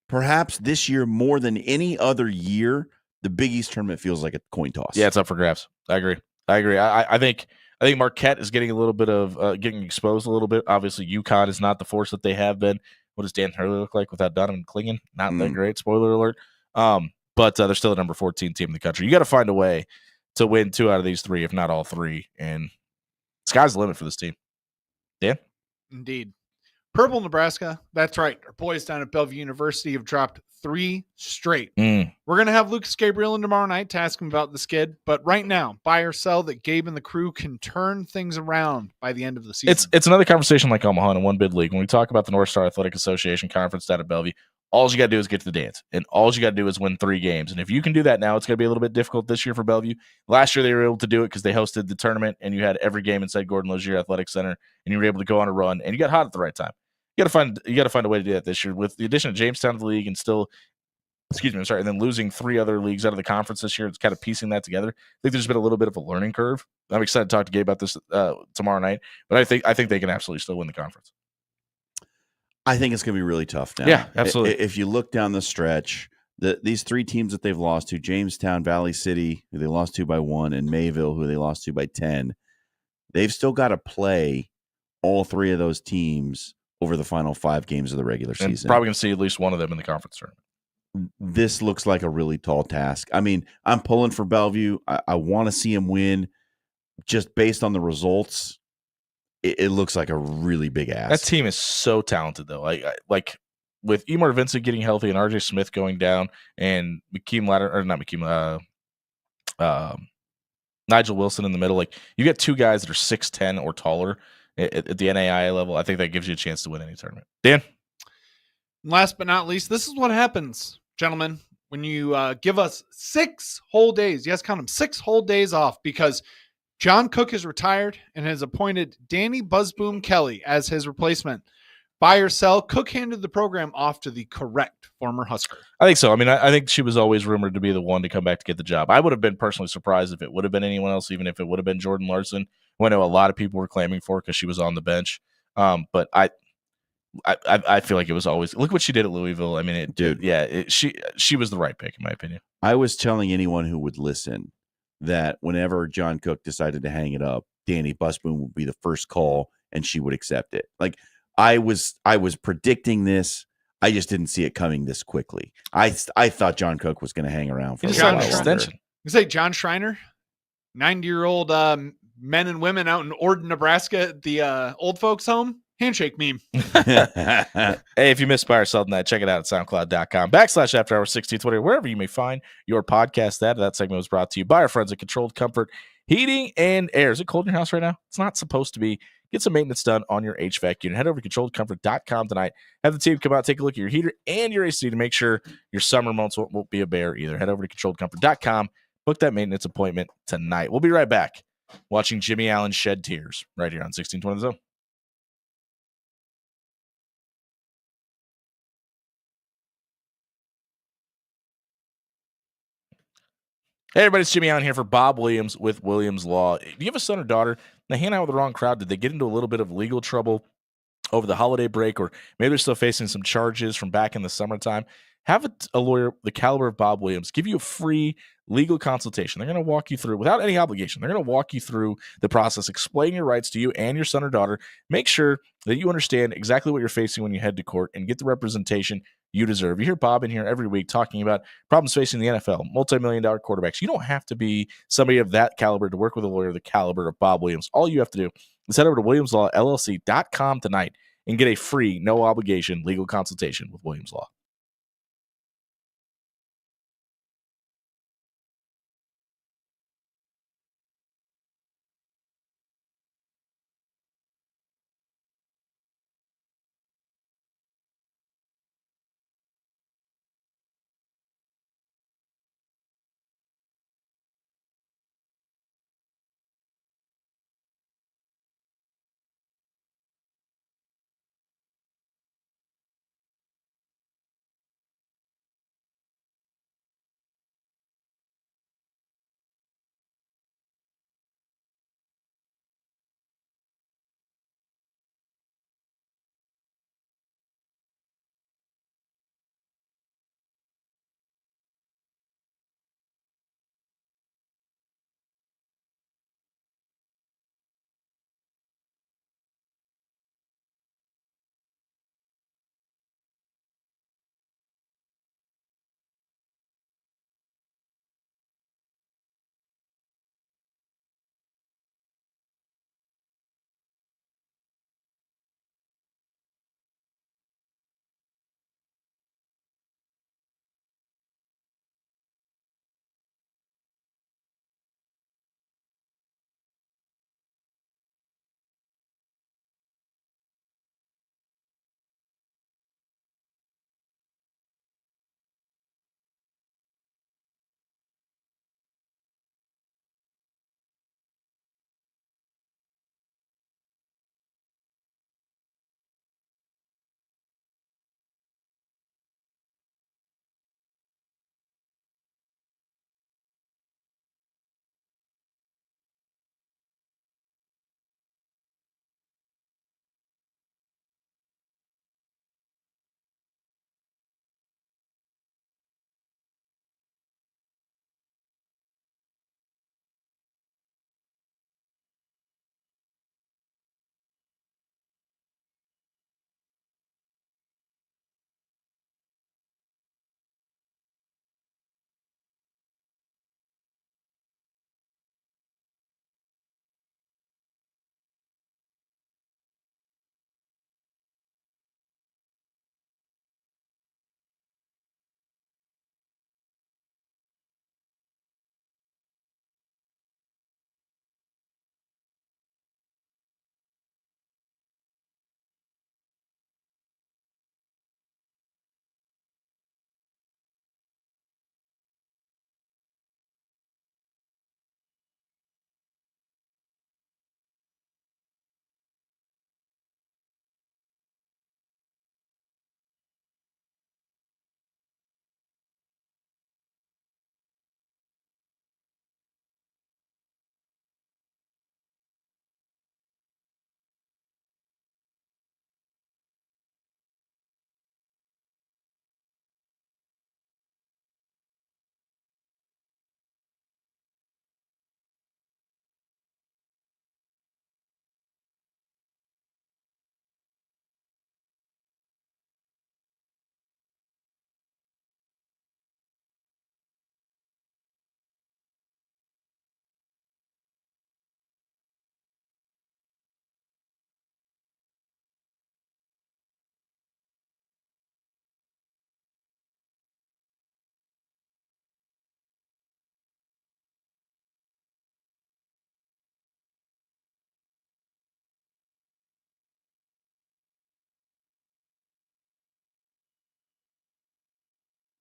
Speaker 2: perhaps this year more than any other year, the Big East tournament feels like a coin toss.
Speaker 1: Yeah, it's up for grabs. I agree. I think Marquette is getting a little bit of getting exposed a little bit. Obviously, UConn is not the force that they have been. What does Dan Hurley look like without Donovan Clingan? Not that great. Spoiler alert. But they're still the number 14 team in the country. You got to find a way to win 2 out of these 3, if not all 3. And sky's the limit for this team. Dan?
Speaker 7: Indeed. Purple Nebraska, that's right. Our boys down at Bellevue University have dropped 3 straight. We're going to have Lucas Gabriel in tomorrow night to ask him about the skid. But right now, buy or sell that Gabe and the crew can turn things around by the end of the season.
Speaker 1: It's another conversation like Omaha in a one-bid league. When we talk about the North Star Athletic Association Conference down at Bellevue, all you got to do is get to the dance. And all you got to do is win 3 games. And if you can do that now, it's going to be a little bit difficult this year for Bellevue. Last year, they were able to do it because they hosted the tournament, and you had every game inside Gordon Lozier Athletic Center, and you were able to go on a run, and you got hot at the right time. You got to find a way to do that this year with the addition of Jamestown to the league and and then losing 3 other leagues out of the conference this year. It's kind of piecing that together. I think there's been a little bit of a learning curve. I'm excited to talk to Gabe about this tomorrow night, but I think they can absolutely still win the conference.
Speaker 2: I think it's going to be really tough now.
Speaker 1: Yeah, absolutely.
Speaker 2: If you look down the stretch, these 3 teams that they've lost to, Jamestown, Valley City, who they lost to by 1, and Mayville, who they lost to by 10, they've still got to play all 3 of those teams over the final 5 games of the regular
Speaker 1: And
Speaker 2: season.
Speaker 1: probably going to see at least one of them in the conference tournament.
Speaker 2: This looks like a really tall task. I mean, I'm pulling for Bellevue. I want to see them win just based on the results. It looks like a really big ask.
Speaker 1: That team is so talented, though. Like with Emar Vincent getting healthy and RJ Smith going down and Nigel Wilson in the middle. Like you got 2 guys that are 6'10" or taller at the NAIA level. I think that gives you a chance to win any tournament. Dan?
Speaker 7: Last but not least, this is what happens, gentlemen, when you give us 6 whole days. Yes, count them, 6 whole days off because John Cook is retired and has appointed Danny Buzzboom Kelly as his replacement. Buy or sell, Cook handed the program off to the correct former Husker.
Speaker 1: I think so. I mean, I think she was always rumored to be the one to come back to get the job. I would have been personally surprised if it would have been anyone else, even if it would have been Jordan Larson, who I know a lot of people were claiming for because she was on the bench. But I feel like it was always, look what she did at Louisville. I mean, she was the right pick in my opinion.
Speaker 2: I was telling anyone who would listen that whenever John Cook decided to hang it up, Danny Buzzboom would be the first call and she would accept it. Like I was predicting this. I just didn't see it coming this quickly. I thought John Cook was going to hang around for a
Speaker 1: John
Speaker 2: while
Speaker 1: extension.
Speaker 7: You say John Schreiner, 90-year-old men and women out in Orden, Nebraska, at the old folks home. Handshake meme.
Speaker 1: Hey, if you missed Buy or Sell tonight, check it out at soundcloud.com/afterhours1620, wherever you may find your podcast at. That segment was brought to you by our friends at Controlled Comfort Heating and Air. Is it cold in your house right now? It's not supposed to be. Get some maintenance done on your HVAC unit. Head over to controlledcomfort.com tonight. Have the team come out, take a look at your heater and your AC to make sure your summer months won't be a bear either. Head over to controlledcomfort.com. Book that maintenance appointment tonight. We'll be right back watching Jimmy Allen shed tears right here on 1620 The Zone. Hey, everybody, it's Jimmy Allen here for Bob Williams with Williams Law. Do you have a son or daughter? They hang out with the wrong crowd. Did they get into a little bit of legal trouble over the holiday break, or maybe they're still facing some charges from back in the summertime? Have a lawyer the caliber of Bob Williams give you a free legal consultation. They're going to walk you through without any obligation. They're going to walk you through the process, explain your rights to you and your son or daughter. Make sure that you understand exactly what you're facing when you head to court and get the representation you deserve. You hear Bob in here every week talking about problems facing the NFL, multi-million-dollar quarterbacks. You don't have to be somebody of that caliber to work with a lawyer the caliber of Bob Williams. All you have to do is head over to WilliamsLawLLC.com tonight and get a free, no-obligation legal consultation with Williams Law.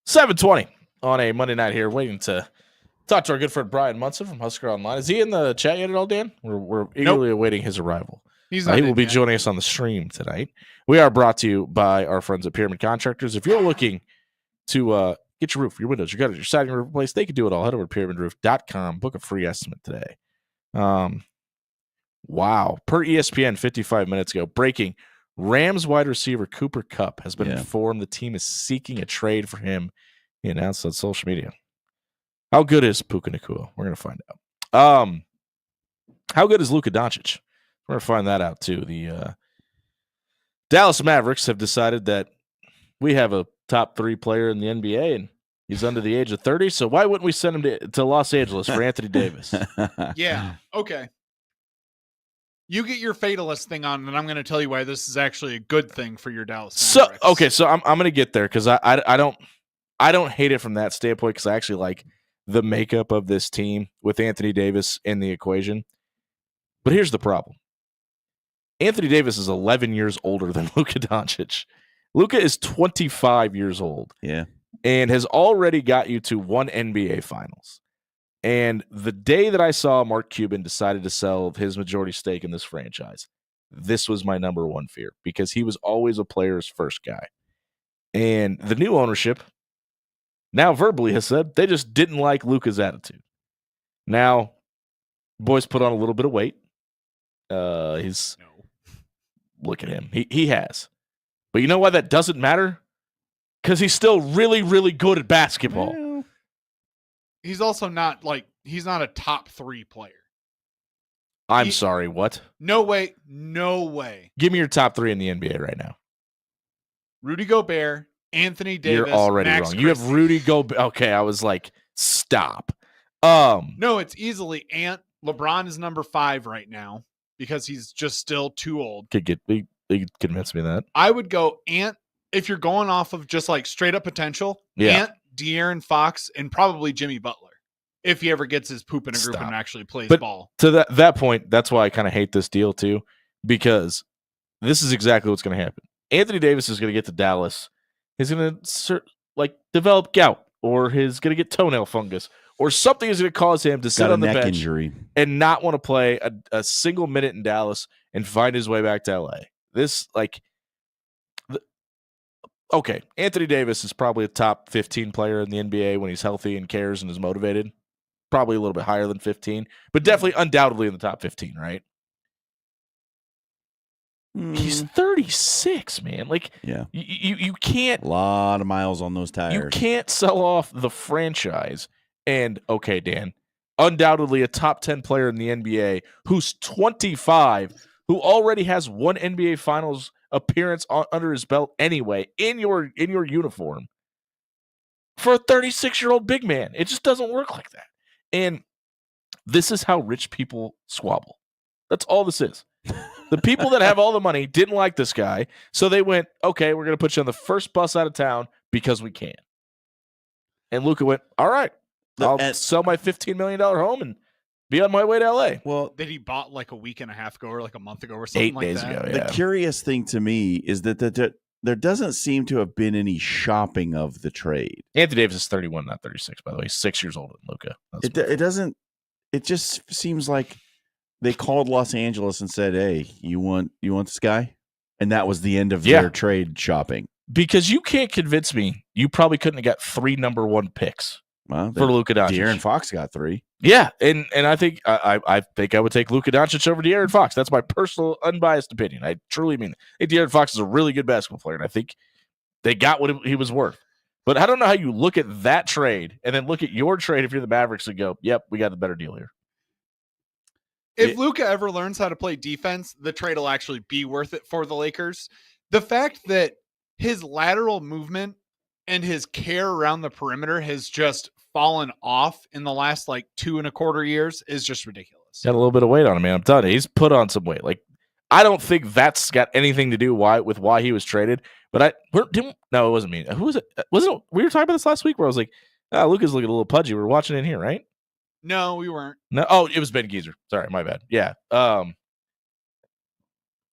Speaker 1: $7:20 on a Monday night here, waiting to Talk to our good friend Brian Munson from Husker Online. Is he in the chat yet at all, Dan? We're eagerly awaiting his arrival.
Speaker 7: He's
Speaker 1: He
Speaker 7: not
Speaker 1: will
Speaker 7: in
Speaker 1: be
Speaker 7: yet.
Speaker 1: joining us on the stream tonight. We are brought to you by our friends at Pyramid Contractors. If you're looking to get your roof, your windows, your gutters, your siding replaced, they can do it all. Head over to pyramidroof.com. Book a free estimate today. Wow. Per ESPN 55 minutes ago, breaking Rams wide receiver Cooper Kupp has been informed the team is seeking a trade for him. He announced on social media. How good is Puka Nacua? We're going to find out. How good is Luka Doncic? We're going to find that out, too. The Dallas Mavericks have decided that we have a top 3 player in the NBA, and he's under the age of 30, so why wouldn't we send him to Los Angeles for Anthony Davis?
Speaker 7: Yeah. Okay. You get your fatalist thing on, and I'm going to tell you why this is actually a good thing for your Dallas Mavericks.
Speaker 1: So I'm going to get there because I don't hate it from that standpoint because I actually like the makeup of this team with Anthony Davis in the equation. But here's the problem. Anthony Davis is 11 years older than Luka Doncic. Luka is 25 years old.
Speaker 2: Yeah.
Speaker 1: And has already got you to 1 NBA Finals. And the day that I saw Mark Cuban decided to sell his majority stake in this franchise, this was my number one fear because he was always a player's first guy. And the new ownership now verbally has said they just didn't like Luka's attitude. Now, boys put on a little bit of weight. Look at him. He has. But you know why that doesn't matter? Because he's still really, really good at basketball.
Speaker 2: Well,
Speaker 7: He's also not he's not a top 3 player.
Speaker 1: I'm sorry, what?
Speaker 7: No way. No way.
Speaker 1: Give me your top 3 in the NBA right now.
Speaker 7: Rudy Gobert, Anthony Davis.
Speaker 1: You're already
Speaker 7: Max
Speaker 1: wrong. You have
Speaker 7: Christie.
Speaker 1: Rudy Gobert. Okay, I was like, stop.
Speaker 7: No, it's easily LeBron is number 5 right now because he's just still too old.
Speaker 1: They convince me of that.
Speaker 7: I would go if you're going off of just like straight up potential.
Speaker 1: Yeah.
Speaker 7: De'Aaron Fox, and probably Jimmy Butler if he ever gets his poop in a group
Speaker 1: Stop.
Speaker 7: and actually plays
Speaker 1: But
Speaker 7: ball.
Speaker 1: to that point, that's why I kind of hate this deal too, because this is exactly what's going to happen. Anthony Davis is going to get to Dallas. He's going to develop gout, or he's going to get toenail fungus, or something is going to cause him to sit
Speaker 2: got a
Speaker 1: on the
Speaker 2: neck
Speaker 1: bench
Speaker 2: injury.
Speaker 1: and not want to play a single minute in Dallas and find his way back to LA. Okay, Anthony Davis is probably a top 15 player in the NBA when he's healthy and cares and is motivated. Probably a little bit higher than 15, but definitely undoubtedly in the top 15, right? He's 36, man.
Speaker 2: Yeah.
Speaker 1: You can't
Speaker 2: A lot of miles on those tires.
Speaker 1: you can't sell off the franchise. And okay, Dan, undoubtedly a top 10 player in the NBA who's 25, who already has 1 NBA Finals appearance under his belt anyway in your uniform for a 36-year-old big man. It just doesn't work like that. And this is how rich people squabble. That's all this is. The people that have all the money didn't like this guy, so they went, okay, we're going to put you on the first bus out of town because we can. And Luka went, all right, I'll sell my $15 million home and be on my way to LA.
Speaker 2: Well,
Speaker 7: That he bought like a week and a half ago or like a month ago or something
Speaker 1: 8
Speaker 7: like
Speaker 1: days
Speaker 7: that.
Speaker 1: ago,
Speaker 2: the
Speaker 1: yeah.
Speaker 2: curious thing to me is that there doesn't seem to have been any shopping of the trade.
Speaker 1: Anthony Davis is 31, not 36, by the way. He's 6 years older than Luka.
Speaker 2: It doesn't. It just seems like they called Los Angeles and said, "Hey, you want this guy?" And that was the end of their trade shopping.
Speaker 1: Because you can't convince me you probably couldn't have got 3 number 1 picks
Speaker 2: Well,
Speaker 1: for Luka Doncic.
Speaker 2: De'Aaron Fox got 3.
Speaker 1: Yeah, and I think I think I would take Luka Doncic over De'Aaron Fox. That's my personal, unbiased opinion. I truly mean that. I think De'Aaron Fox is a really good basketball player, and I think they got what he was worth. But I don't know how you look at that trade and then look at your trade if you're the Mavericks and go, yep, we got the better deal here.
Speaker 7: If Luka ever learns how to play defense, the trade will actually be worth it for the Lakers. The fact that his lateral movement and his care around the perimeter has just fallen off in the last 2.25 years is just ridiculous.
Speaker 1: Got a little bit of weight on him, man. I'm telling you, he's put on some weight. I don't think that's got anything to do with why he was traded. But no, it wasn't me. Who was it? Wasn't it, we were talking about this last week where I was like, Luka's looking a little pudgy. We were watching it here, right?
Speaker 7: No, we weren't.
Speaker 1: No, it was Ben Geezer. Sorry, my bad. Yeah.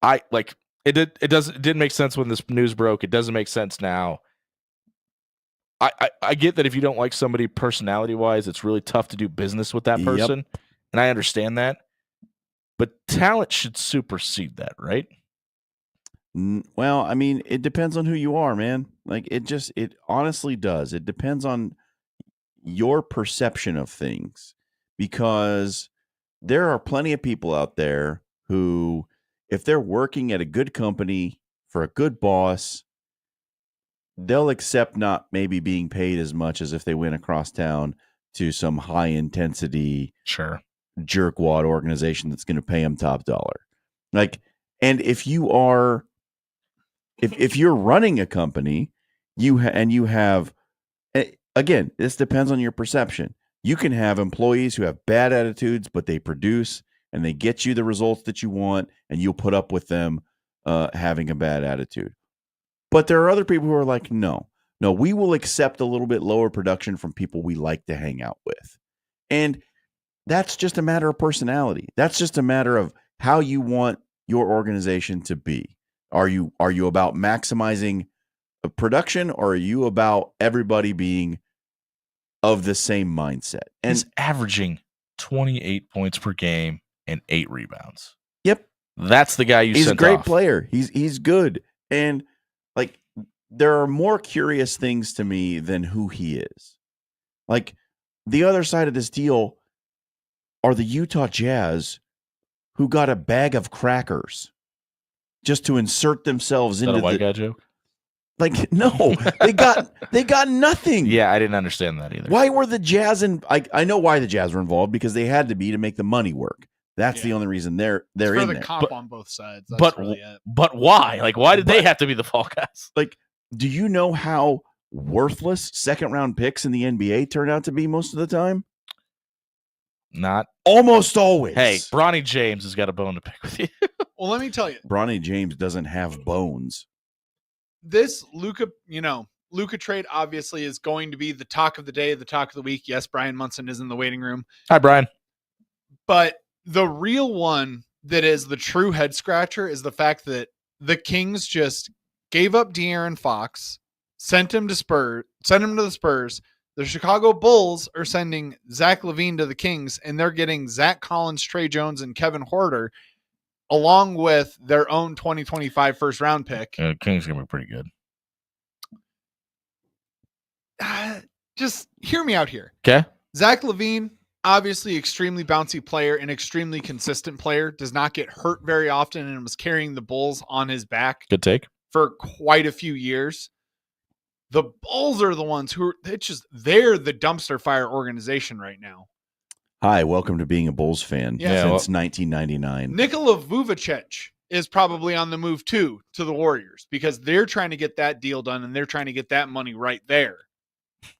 Speaker 1: It didn't make sense when this news broke. It doesn't make sense now. I get that if you don't like somebody personality wise, it's really tough to do business with that
Speaker 2: Yep.
Speaker 1: person, and I understand that. But talent should supersede that, right?
Speaker 2: Well, I mean, it depends on who you are, man. Like it honestly does. It depends on your perception of things, because there are plenty of people out there who, if they're working at a good company for a good boss, they'll accept not maybe being paid as much as if they went across town to some high intensity
Speaker 1: Sure.
Speaker 2: jerkwad organization that's going to pay them top dollar. Like, and if you are, if you're running a company, you have, again, this depends on your perception. You can have employees who have bad attitudes, but they produce and they get you the results that you want, and you'll put up with them having a bad attitude. But there are other people who are like, no, we will accept a little bit lower production from people we like to hang out with. And that's just a matter of personality. That's just a matter of how you want your organization to be. Are you about maximizing production, or are you about everybody being of the same mindset? And
Speaker 1: He's averaging 28 points per game and 8 rebounds.
Speaker 2: Yep.
Speaker 1: That's the guy you
Speaker 2: he's a
Speaker 1: sent
Speaker 2: great
Speaker 1: off.
Speaker 2: player. He's good. And like, there are more curious things to me than who he is. Like, the other side of this deal are the Utah Jazz, who got a bag of crackers just to insert themselves
Speaker 1: Is that
Speaker 2: into
Speaker 1: a white guy joke?
Speaker 2: Like, no, they got nothing.
Speaker 1: Yeah, I didn't understand that either.
Speaker 2: Why were the Jazz I know why the Jazz were involved, because they had to be to make the money work. That's the only reason they're
Speaker 7: It's for
Speaker 2: in
Speaker 7: the
Speaker 2: there.
Speaker 7: comp on both sides. That's
Speaker 1: But
Speaker 7: really it.
Speaker 1: but why? Like, why did they have to be the fall guys?
Speaker 2: Like, do you know how worthless second round picks in the NBA turn out to be most of the time?
Speaker 1: Not
Speaker 2: Almost always.
Speaker 1: Hey, Bronny James has got a bone to pick with you.
Speaker 7: Well, let me tell you,
Speaker 2: Bronny James doesn't have bones.
Speaker 7: this Luka trade obviously is going to be the talk of the day, the talk of the week. Yes, Brian Munson is in the waiting room.
Speaker 1: Hi, Brian.
Speaker 7: But the real one that is the true head scratcher is the fact that the Kings just gave up De'Aaron Fox, sent him to the Spurs. The Chicago Bulls are sending Zach LaVine to the Kings, and they're getting Zach Collins, Trey Jones, and Kevin Huerter, along with their own 2025 first round pick.
Speaker 1: King's gonna be pretty good.
Speaker 7: Just hear me out here.
Speaker 1: Okay.
Speaker 7: Zach LaVine, obviously extremely bouncy player, an extremely consistent player, does not get hurt very often, and was carrying the Bulls on his back
Speaker 1: Good take.
Speaker 7: for quite a few years. The Bulls are the ones who they're the dumpster fire organization right now.
Speaker 2: Hi, welcome to being a Bulls fan
Speaker 7: Yeah,
Speaker 2: since 1999.
Speaker 7: Nikola Vucevic is probably on the move too to the Warriors, because they're trying to get that deal done, and they're trying to get that money right there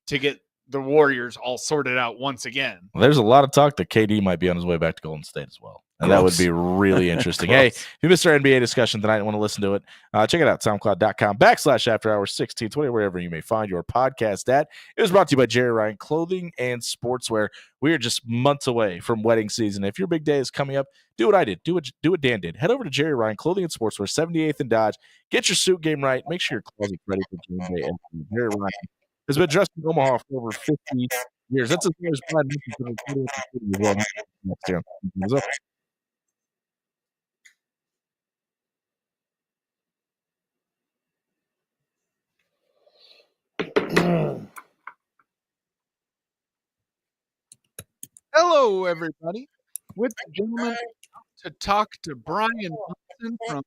Speaker 7: to get the Warriors all sorted out once again.
Speaker 1: Well, there's a lot of talk that KD might be on his way back to Golden State as well. And that would
Speaker 2: Gross.
Speaker 1: be really interesting. Hey, if you missed our NBA discussion tonight and want to listen to it, check it out, soundcloud.com/afterhours1620, wherever you may find your podcast at. It was brought to you by Jerry Ryan Clothing and Sportswear. We are just months away from wedding season. If your big day is coming up, do what I did. Do what Dan did. Head over to Jerry Ryan Clothing and Sportswear, 78th and Dodge. Get your suit game right. Make sure your closet's ready for game day. And Jerry Ryan has been dressed in Omaha for over 50 years. That's as far as Brian mentioned.
Speaker 7: Hello, everybody. With the gentleman to talk to Brian Munson from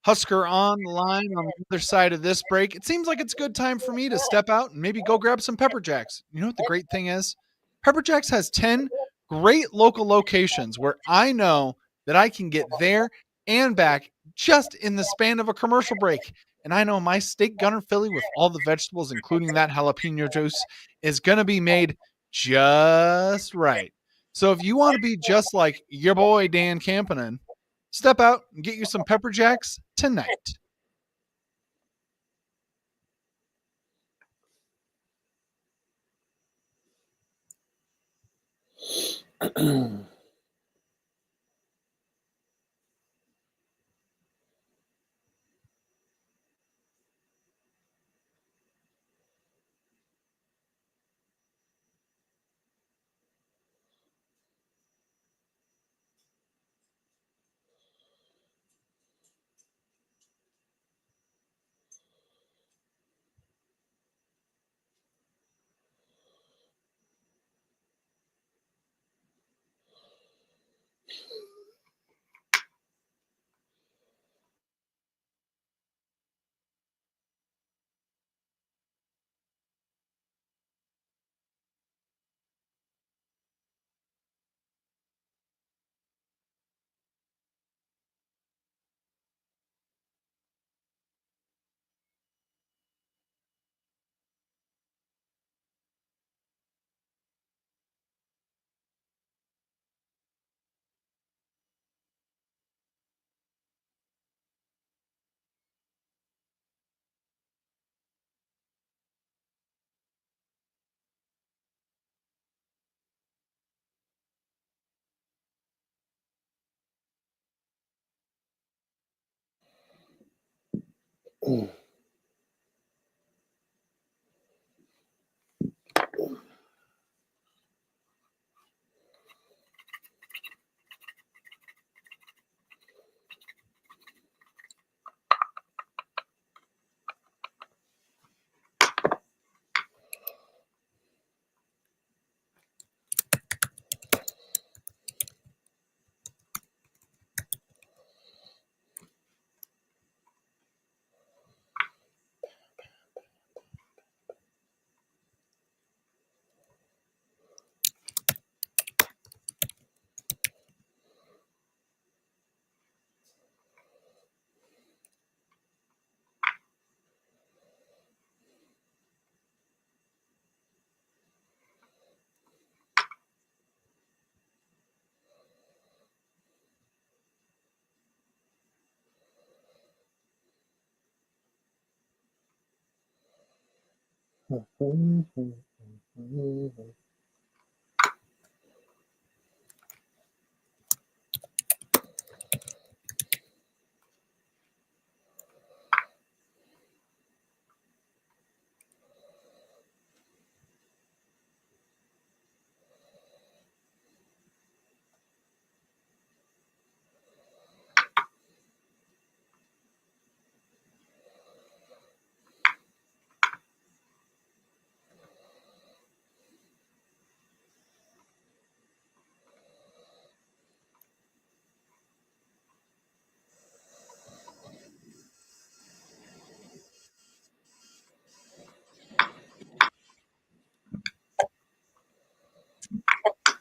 Speaker 7: Husker Online on the other side of this break. It seems like it's a good time for me to step out and maybe go grab some Pepper Jacks. You know what the great thing is? Pepper Jacks has 10 great local locations where I know that I can get there and back just in the span of a commercial break. And I know my steak gunner Philly with all the vegetables, including that jalapeno juice, is going to be made just right. So if you want to be just like your boy Dan Campanen, step out and get you some Pepper Jacks tonight.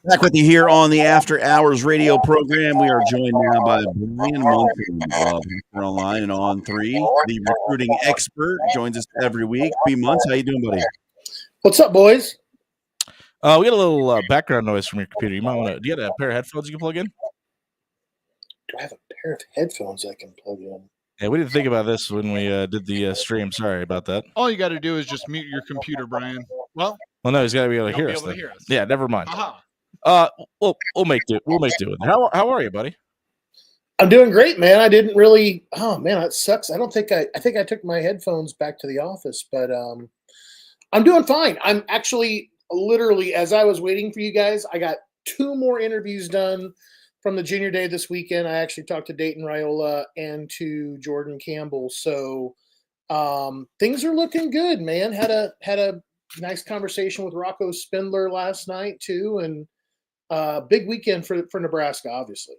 Speaker 2: Back with you here on the After Hours radio program. We are joined now by Brian Munson of Husker Online and On 3, the recruiting expert. Joins us every week. B. Muntz, how you doing, buddy?
Speaker 8: What's up, boys?
Speaker 1: We got a little background noise from your computer. You might want to. Do you have a pair of headphones you can plug in?
Speaker 8: Do I have a pair of headphones I can plug in?
Speaker 1: Yeah, we didn't think about this when we did the stream. Sorry about that.
Speaker 7: All you got to do is just mute your computer, Brian. Well,
Speaker 1: no, he's got to be able to
Speaker 7: he'll
Speaker 1: hear
Speaker 7: be
Speaker 1: us.
Speaker 7: able to hear us.
Speaker 1: Yeah, never mind.
Speaker 7: Aha.
Speaker 1: We'll make do. We'll make do with it. How are you, buddy?
Speaker 8: I'm doing great, man. I didn't really. Oh man, that sucks. I think I took my headphones back to the office, but I'm doing fine. I'm actually literally, as I was waiting for you guys, I got 2 more interviews done from the junior day this weekend. I actually talked to Dayton Raiola and to Jordan Campbell, so things are looking good, man. Had a nice conversation with Rocco Spindler last night too, and big weekend for Nebraska, obviously.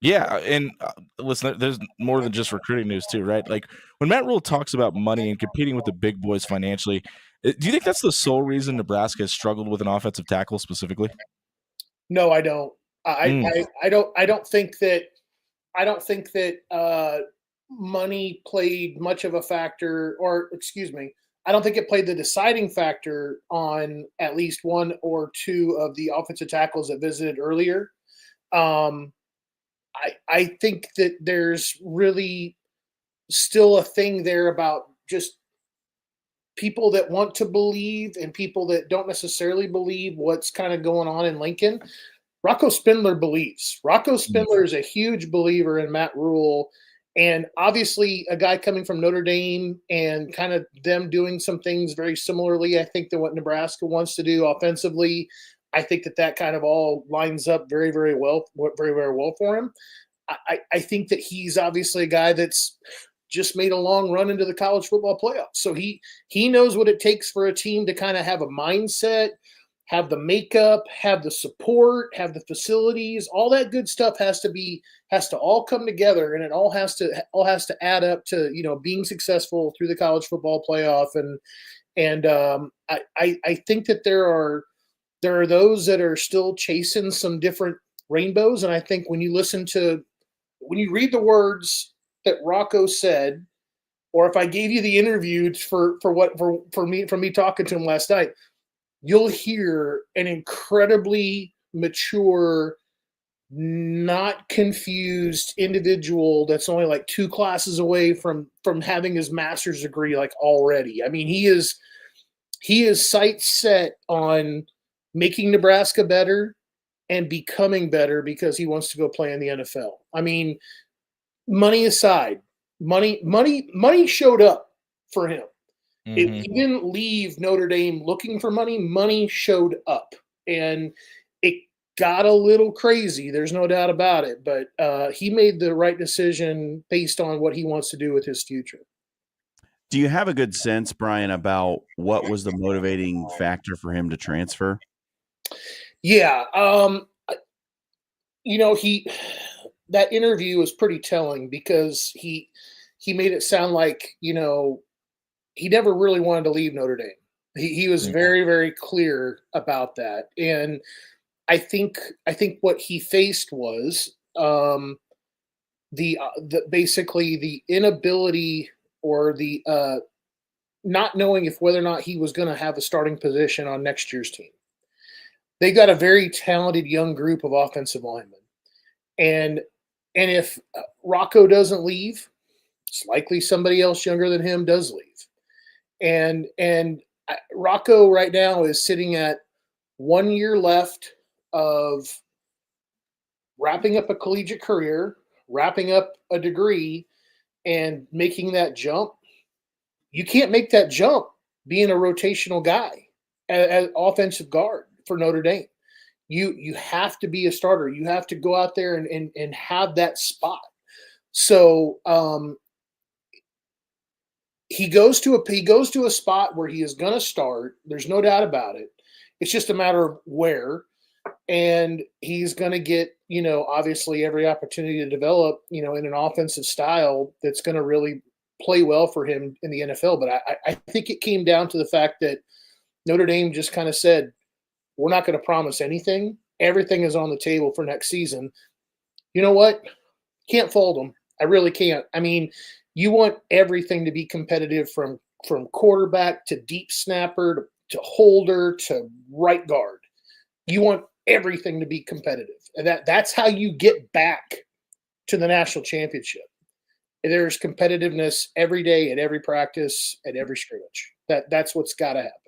Speaker 1: Yeah, and listen, there's more than just recruiting news too, right? Like when Matt Rule talks about money and competing with the big boys financially, do you think that's the sole reason Nebraska has struggled with an offensive tackle specifically?
Speaker 8: No, I don't. I don't think that money played much of a factor, or excuse me, I don't think it played the deciding factor on at least 1 or 2 of the offensive tackles that visited earlier. I think that there's really still a thing there about just people that want to believe and people that don't necessarily believe what's kind of going on in Lincoln. Rocco Spindler believes. Rocco Spindler is a huge believer in Matt Rule, and obviously a guy coming from Notre Dame and kind of them doing some things very similarly, I think, to what Nebraska wants to do offensively. I think that kind of all lines up very, very well for him. I think that he's obviously a guy that's just made a long run into the college football playoffs. So he knows what it takes for a team to kind of have a mindset, have the makeup, have the support, have the facilities. All that good stuff has to all come together, and it all has to add up to, you know, being successful through the college football playoff. And I think that there are those that are still chasing some different rainbows. And I think when you read the words that Rocco said, or if I gave you the interview for me talking to him last night, you'll hear an incredibly mature, not confused individual that's only like 2 classes away from having his master's degree like already. I mean, he is sight set on making Nebraska better and becoming better because he wants to go play in the NFL. I mean, money aside, money showed up for him.
Speaker 1: Mhm.
Speaker 8: He didn't leave Notre Dame looking for money. Money showed up, and it got a little crazy. There's no doubt about it. But he made the right decision based on what he wants to do with his future.
Speaker 2: Do you have a good sense, Brian, about what was the motivating factor for him to transfer?
Speaker 8: Yeah, that interview was pretty telling because he made it sound like he never really wanted to leave Notre Dame. He was very, very clear about that, and I think what he faced was the basically the inability or the not knowing if whether or not he was going to have a starting position on next year's team. They got a very talented young group of offensive linemen, and if Rocco doesn't leave, it's likely somebody else younger than him does leave. And Rocco right now is sitting at 1 year left of wrapping up a collegiate career, wrapping up a degree, and making that jump. You can't make that jump being a rotational guy as offensive guard for Notre Dame. You have to be a starter. You have to go out there and have that spot. So he goes to a spot where he is going to start. There's no doubt about it. It's just a matter of where, and he's going to get obviously every opportunity to develop in an offensive style that's going to really play well for him in the NFL. But I think it came down to the fact that Notre Dame just kind of said, we're not going to promise anything. Everything is on the table for next season. You know what? Can't fault them. I really can't. I mean, you want everything to be competitive from quarterback to deep snapper to holder to right guard. You want everything to be competitive. And that's how you get back to the national championship. There's competitiveness every day at every practice, at every scrimmage. That's what's got to happen.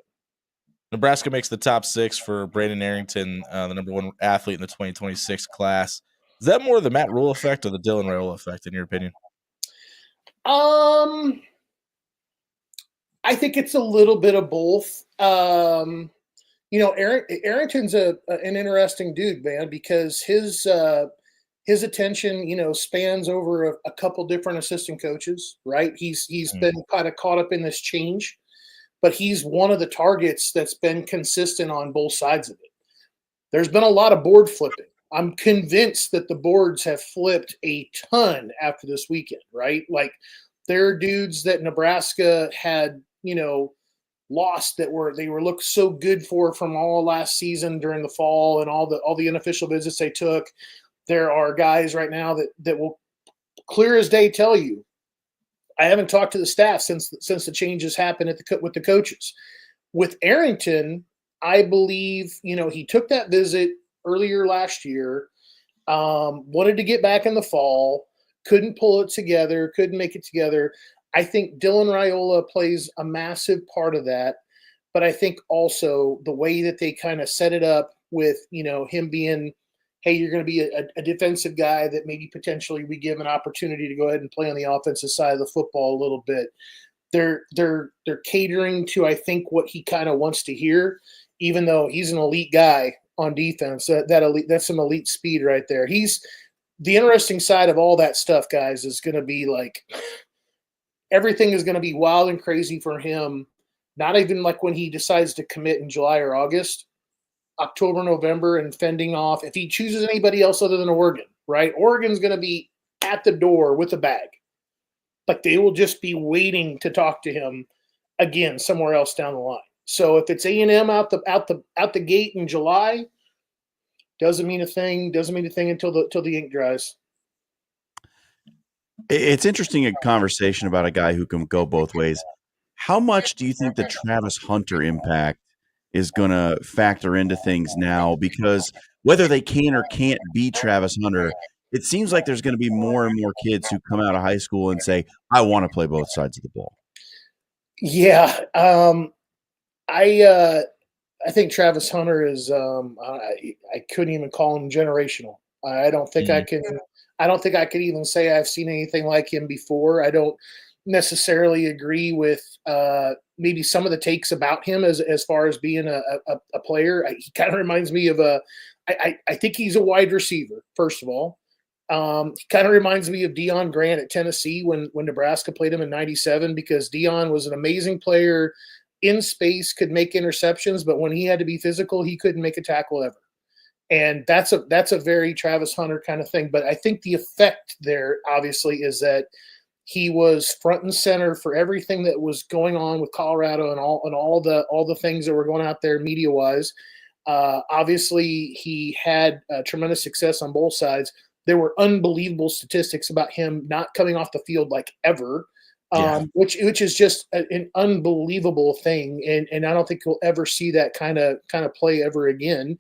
Speaker 1: Nebraska makes the top 6 for Brandon Arrington, the number 1 athlete in the 2026 class. Is that more the Matt Rule effect or the Dylan Raiola effect, in your opinion?
Speaker 8: I think it's a little bit of both. Arrington's an interesting dude, man, because his attention, spans over a couple different assistant coaches, right? He's been kind of caught up in this change, but he's one of the targets that's been consistent on both sides of it. There's been a lot of board flipping. I'm convinced that the boards have flipped a ton after this weekend, right? Like there are dudes that Nebraska had, lost that they were looked so good for from all last season during the fall and all the unofficial visits they took. There are guys right now that will clear as day tell you, I haven't talked to the staff since the changes happened with the coaches. With Arrington, I believe, he took that visit earlier last year, wanted to get back in the fall, couldn't pull it together, couldn't make it together. I think Dylan Raiola plays a massive part of that, but I think also the way that they kind of set it up with, him being, hey, you're going to be a defensive guy that maybe potentially we give an opportunity to go ahead and play on the offensive side of the football a little bit. They're catering to, I think, what he kind of wants to hear, even though he's an elite guy on defense. That's some elite speed right there. He's the interesting side of all that stuff, guys, is going to be like everything is going to be wild and crazy for him. Not even like when he decides to commit in July or August, October, November, and fending off. If he chooses anybody else other than Oregon, right? Oregon's going to be at the door with a bag. Like they will just be waiting to talk to him again somewhere else down the line. So if it's A&M out the gate in July, doesn't mean a thing. Doesn't mean a thing until the ink dries.
Speaker 2: It's interesting, a conversation about a guy who can go both ways. How much do you think the Travis Hunter impact is going to factor into things now? Because whether they can or can't be Travis Hunter, it seems like there's going to be more and more kids who come out of high school and say, I want to play both sides of the ball.
Speaker 8: Yeah. I think Travis Hunter is I couldn't even call him generational. I don't think I I don't think I could even say I've seen anything like him before. I don't necessarily agree with maybe some of the takes about him as far as being a player. He kind of reminds me of I think he's a wide receiver, first of all. He kind of reminds me of Deion Grant at Tennessee when Nebraska played him in '97, because Deion was an amazing player in space, could make interceptions, but when he had to be physical, he couldn't make a tackle ever. And that's a very Travis Hunter kind of thing. But I think the effect there, obviously, is that he was front and center for everything that was going on with Colorado and all the things that were going out there media wise. Obviously, he had tremendous success on both sides. There were unbelievable statistics about him not coming off the field like ever, which is just an unbelievable thing. And I don't think you'll ever see that kind of play ever again.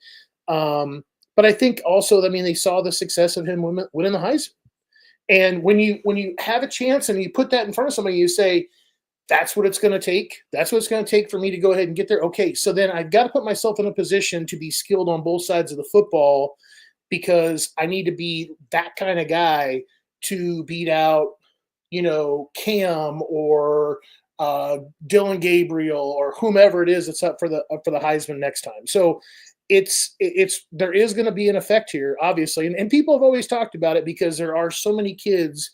Speaker 8: But I think also, I mean, they saw the success of him winning the Heisman. And when you have a chance and you put that in front of somebody, you say, that's what it's going to take. That's what it's going to take for me to go ahead and get there. Okay, so then I've got to put myself in a position to be skilled on both sides of the football, because I need to be that kind of guy to beat out, Cam or Dylan Gabriel or whomever it is that's up for the Heisman next time. So there is going to be an effect here, obviously, and people have always talked about it, because there are so many kids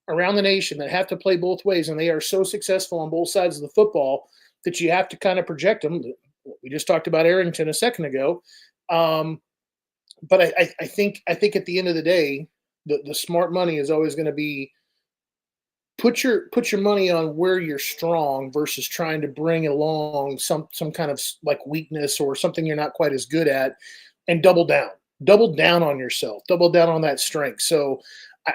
Speaker 8: around the nation that have to play both ways, and they are so successful on both sides of the football that you have to kind of project them. We just talked about Arrington a second ago. But I think at the end of the day, the smart money is always going to be put your money on where you're strong versus trying to bring along some kind of like weakness or something you're not quite as good at, and double down on yourself, double down on that strength. So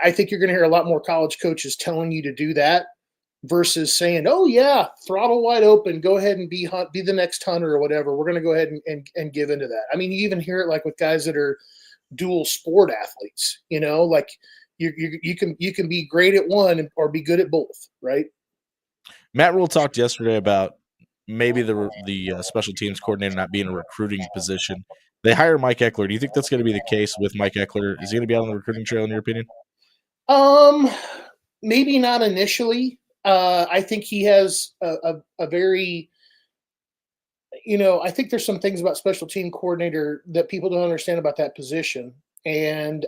Speaker 8: I think you're going to hear a lot more college coaches telling you to do that versus saying, oh yeah, throttle wide open, go ahead and be the next Hunter or whatever. We're going to go ahead and give into that. I mean, you even hear it like with guys that are dual sport athletes, like you can be great at one or be good at both, right?
Speaker 1: Matt Rule talked yesterday about maybe the special teams coordinator not being a recruiting position. They hire Mike Eckler. Do you think that's going to be the case with Mike Eckler? Is he going to be out on the recruiting trail, in your opinion?
Speaker 8: Maybe not initially. I think he has a very, I think there's some things about special team coordinator that people don't understand about that position. And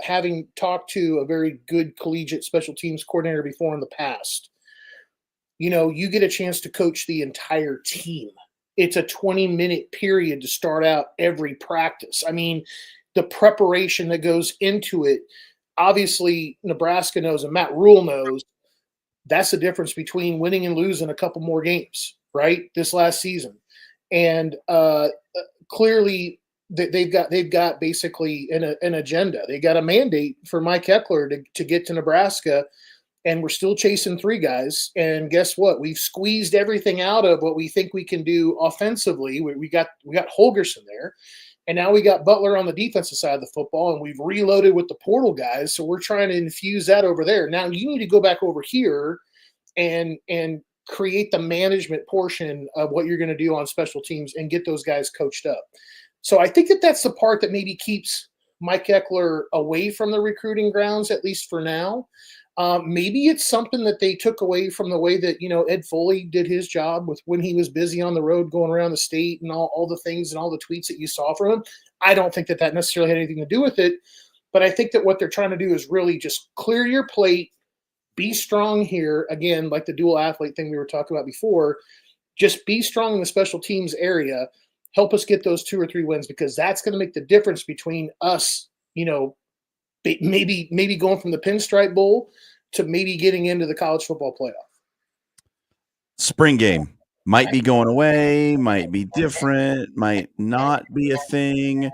Speaker 8: having talked to a very good collegiate special teams coordinator before in the past, you get a chance to coach the entire team. It's a 20-minute period to start out every practice. I mean, the preparation that goes into it, obviously Nebraska knows and Matt Rule knows that's the difference between winning and losing a couple more games, right? This last season. And clearly they've got basically an agenda. They got a mandate for Mike Eckler to get to Nebraska, and we're still chasing three guys. And guess what? We've squeezed everything out of what we think we can do offensively. We got Holgerson there, and now we got Butler on the defensive side of the football, and we've reloaded with the portal guys. So we're trying to infuse that over there. Now you need to go back over here and create the management portion of what you're going to do on special teams and get those guys coached up. So I think that's the part that maybe keeps Mike Eckler away from the recruiting grounds, at least for now. Maybe it's something that they took away from the way that, Ed Foley did his job with when he was busy on the road going around the state and all the things and all the tweets that you saw from him. I don't think that necessarily had anything to do with it, but I think that what they're trying to do is really just clear your plate, be strong here. Again, like the dual athlete thing we were talking about before, just be strong in the special teams area. Help us get those 2 or 3 wins, because that's going to make the difference between us, maybe going from the Pinstripe Bowl to maybe getting into the college football playoff.
Speaker 2: Spring game might be going away, might be different, might not be a thing.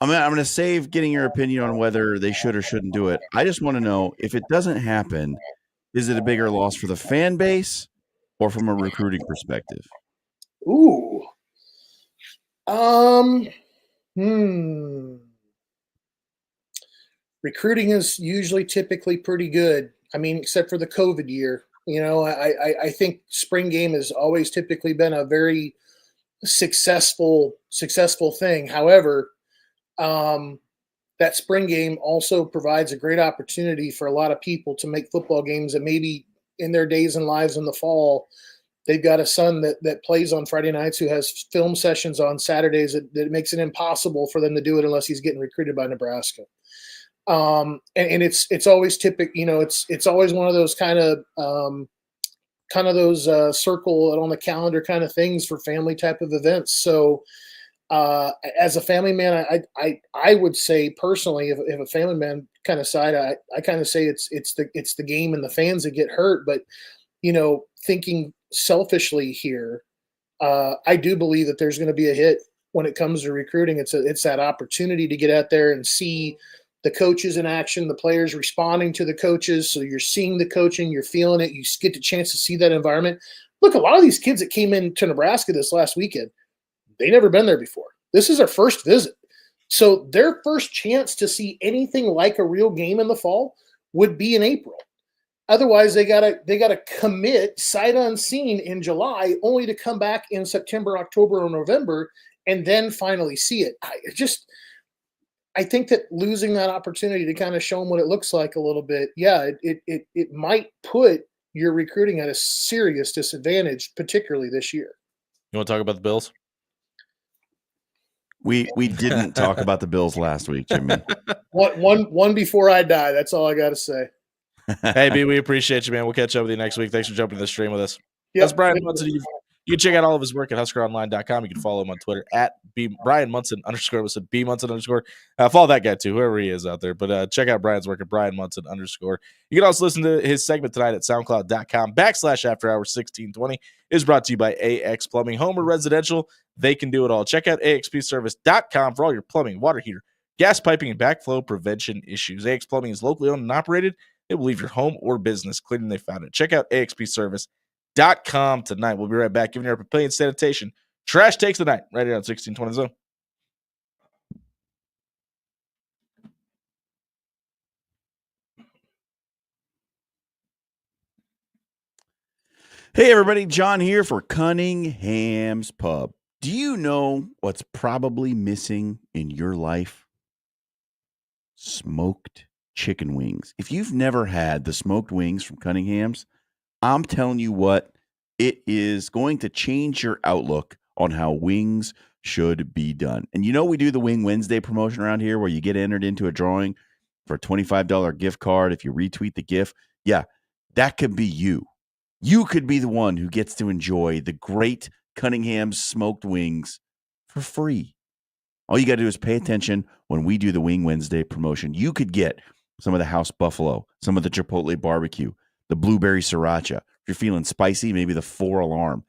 Speaker 2: I'm going to save getting your opinion on whether they should or shouldn't do it. I just want to know, if it doesn't happen, is it a bigger loss for the fan base or from a recruiting perspective?
Speaker 8: Ooh. Recruiting is usually typically pretty good. I mean, except for the COVID year. I think spring game has always typically been a very successful thing. However, that spring game also provides a great opportunity for a lot of people to make football games that maybe in their days and lives in the fall, they've got a son that plays on Friday nights who has film sessions on Saturdays that makes it impossible for them to do it unless he's getting recruited by Nebraska. And it's always typical, it's always one of those kind of those circle on the calendar kind of things for family type of events. So as a family man, I would say personally, if a family man kind of side, I kind of say it's the game and the fans that get hurt. But thinking selfishly here, I do believe that there's going to be a hit when it comes to recruiting. It's that opportunity to get out there and see the coaches in action, the players responding to the coaches. So you're seeing the coaching, you're feeling it. You get the chance to see that environment. Look, a lot of these kids that came into Nebraska this last weekend, they never been there before. This is their first visit. So their first chance to see anything like a real game in the fall would be in April. Otherwise, they gotta commit sight unseen in July, only to come back in September, October, or November, and then finally see it. I think that losing that opportunity to kind of show them what it looks like a little bit, it might put your recruiting at a serious disadvantage, particularly this year.
Speaker 1: You want to talk about the Bills?
Speaker 2: We didn't talk about the Bills last week, Jimmy.
Speaker 8: One before I die. That's all I got to say.
Speaker 1: Hey, B, we appreciate you, man. We'll catch up with you next week. Thanks for jumping to the stream with us.
Speaker 8: Yep.
Speaker 1: That's Brian Munson. You can check out all of his work at huskeronline.com. You can follow him on Twitter at Brian Munson _ was it B Munson _ follow that guy too, whoever he is out there. But check out Brian's work at Brian Munson _ You can also listen to his segment tonight at soundcloud.com /afterhours1620 is brought to you by AX Plumbing, home or residential. They can do it all. Check out axpservice.com for all your plumbing, water heater, gas piping, and backflow prevention issues. AX Plumbing is locally owned and operated. They will leave your home or business cleaner than they found it. Check out axpservice.com tonight. We'll be right back giving you our Papillion sanitation trash takes the night right here on 1620 Zone.
Speaker 2: Hey, everybody. John here for Cunningham's Pub. Do you know what's probably missing in your life? Smoked chicken wings. If you've never had the smoked wings from Cunningham's, I'm telling you what, it is going to change your outlook on how wings should be done. And we do the Wing Wednesday promotion around here where you get entered into a drawing for a $25 gift card if you retweet the GIF. Yeah, that could be you. You could be the one who gets to enjoy the great Cunningham's smoked wings for free. All you got to do is pay attention when we do the Wing Wednesday promotion. You could get some of the House Buffalo, some of the Chipotle barbecue, the blueberry sriracha. If you're feeling spicy, maybe the 4 Alarm.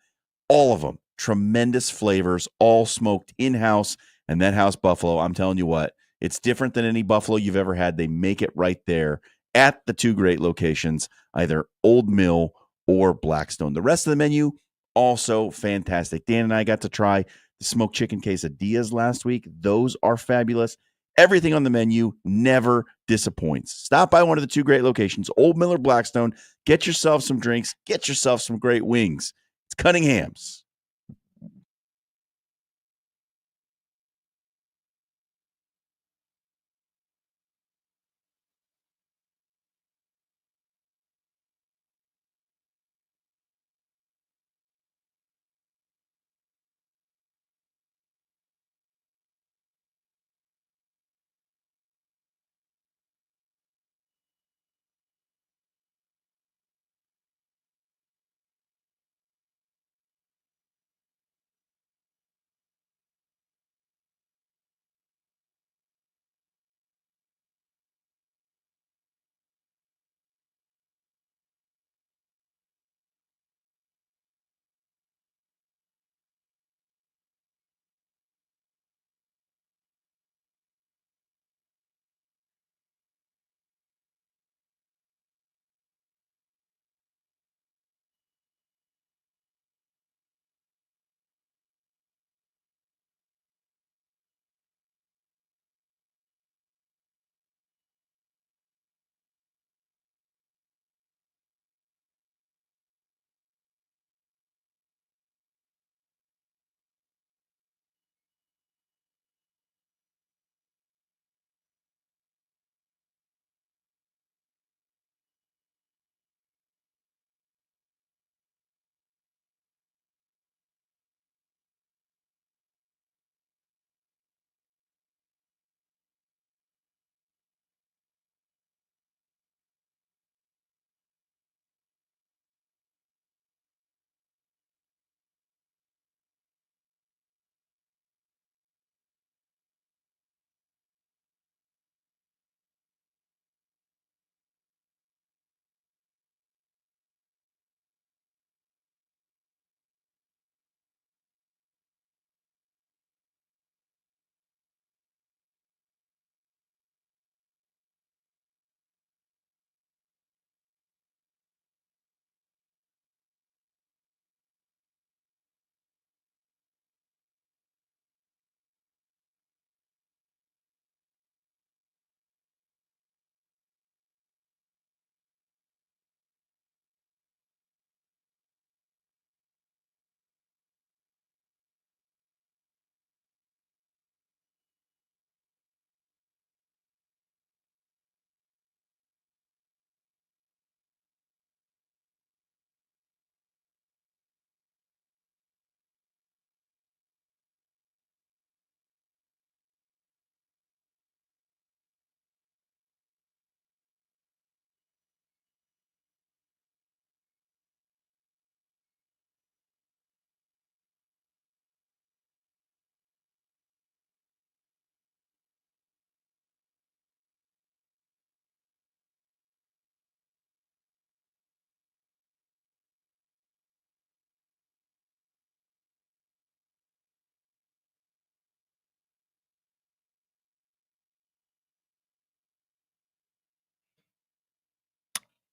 Speaker 2: All of them, tremendous flavors, all smoked in-house. And that House Buffalo, I'm telling you what, it's different than any buffalo you've ever had. They make it right there at the 2 great locations, either Old Mill or Blackstone. The rest of the menu, also fantastic. Dan and I got to try the smoked chicken quesadillas last week. Those are fabulous. Everything on the menu never disappoints. Stop by one of the 2 great locations, Old Mill or Blackstone. Get yourself some drinks. Get yourself some great wings. It's Cunningham's.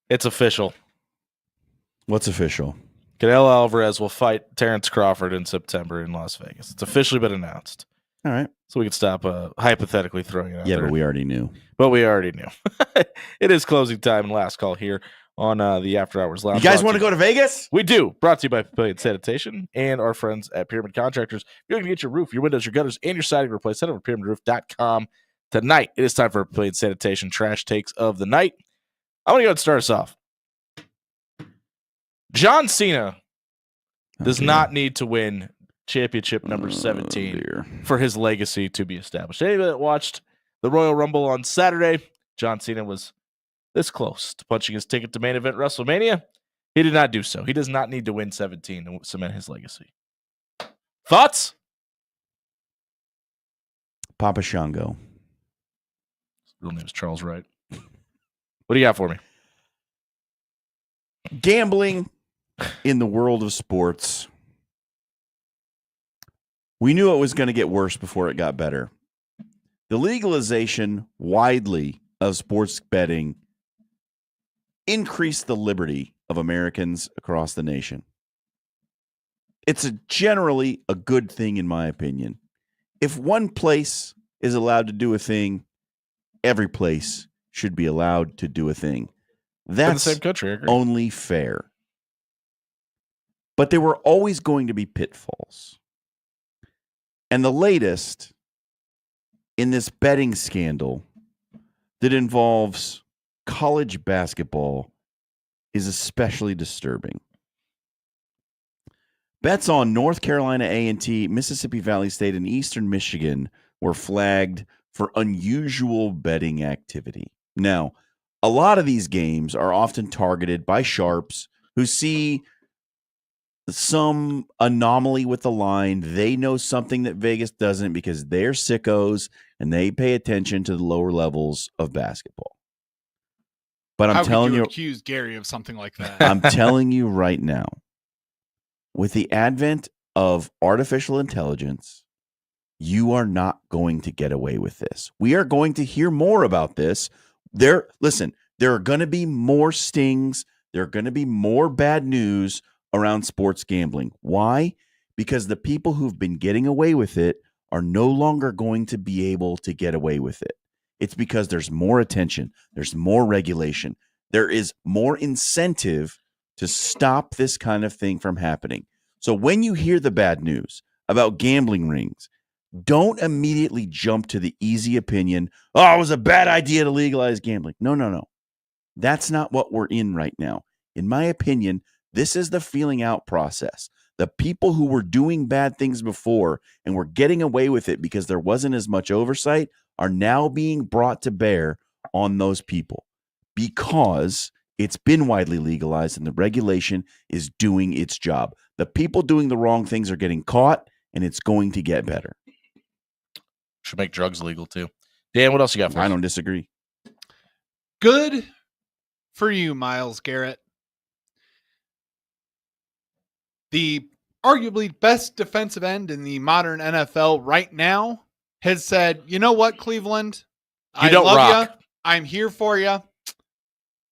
Speaker 1: It's official.
Speaker 2: What's official?
Speaker 1: Canelo Alvarez will fight Terrence Crawford in September in Las Vegas. It's officially been announced.
Speaker 2: All right.
Speaker 1: So we can stop hypothetically throwing it out
Speaker 2: Yeah,
Speaker 1: there.
Speaker 2: but we already knew.
Speaker 1: But we already knew. It is closing time and last call here on the After Hours Lounge.
Speaker 2: You guys want to go to Vegas?
Speaker 1: We do. Brought to you by Pavilion Sanitation and our friends at Pyramid Contractors. If you're going to get your roof, your windows, your gutters, and your siding replaced, head over to pyramidroof.com tonight. It is time for Pavilion Sanitation trash takes of the night. I'm going to go and start us off. John Cena does not need to win championship number 17 for his legacy to be established. Anybody that watched the Royal Rumble on Saturday, John Cena was this close to punching his ticket to main event WrestleMania. He did not do so. He does not need to win 17 to cement his legacy. Thoughts?
Speaker 2: Papa Shango.
Speaker 1: His real name is Charles Wright. What do you got for me?
Speaker 2: Gambling in the world of sports. We knew it was going to get worse before it got better. The legalization widely of sports betting increased the liberty of Americans across the nation. It's generally a good thing, in my opinion. If one place is allowed to do a thing, every place should be allowed to do a thing. That's
Speaker 1: in the same country, I agree.
Speaker 2: Only fair. But there were always going to be pitfalls. And the latest in this betting scandal that involves college basketball is especially disturbing. Bets on North Carolina A&T, Mississippi Valley State, and Eastern Michigan were flagged for unusual betting activity. Now, a lot of these games are often targeted by sharps who see some anomaly with the line. They know something that Vegas doesn't because they're sickos and they pay attention to the lower levels of basketball. But I'm telling you,
Speaker 7: accuse Gary of something like that.
Speaker 2: I'm telling you right now, with the advent of artificial intelligence, you are not going to get away with this. We are going to hear more about this. There are going to be more stings. There are going to be more bad news around sports gambling. Why? Because the people who've been getting away with it are no longer going to be able to get away with it. It's because there's more attention. There's more regulation. There is more incentive to stop this kind of thing from happening. So when you hear the bad news about gambling rings, don't immediately jump to the easy opinion, oh, it was a bad idea to legalize gambling. No. That's not what we're in right now. In my opinion, this is the feeling out process. The people who were doing bad things before and were getting away with it because there wasn't as much oversight are now being brought to bear on those people because it's been widely legalized and the regulation is doing its job. The people doing the wrong things are getting caught, and it's going to get better.
Speaker 1: Should make drugs legal too. Dan, what else you got for us?
Speaker 2: I don't disagree.
Speaker 7: Good for you, Myles Garrett. The arguably best defensive end in the modern NFL right now has said, you know what, Cleveland? I love you. I'm here for you.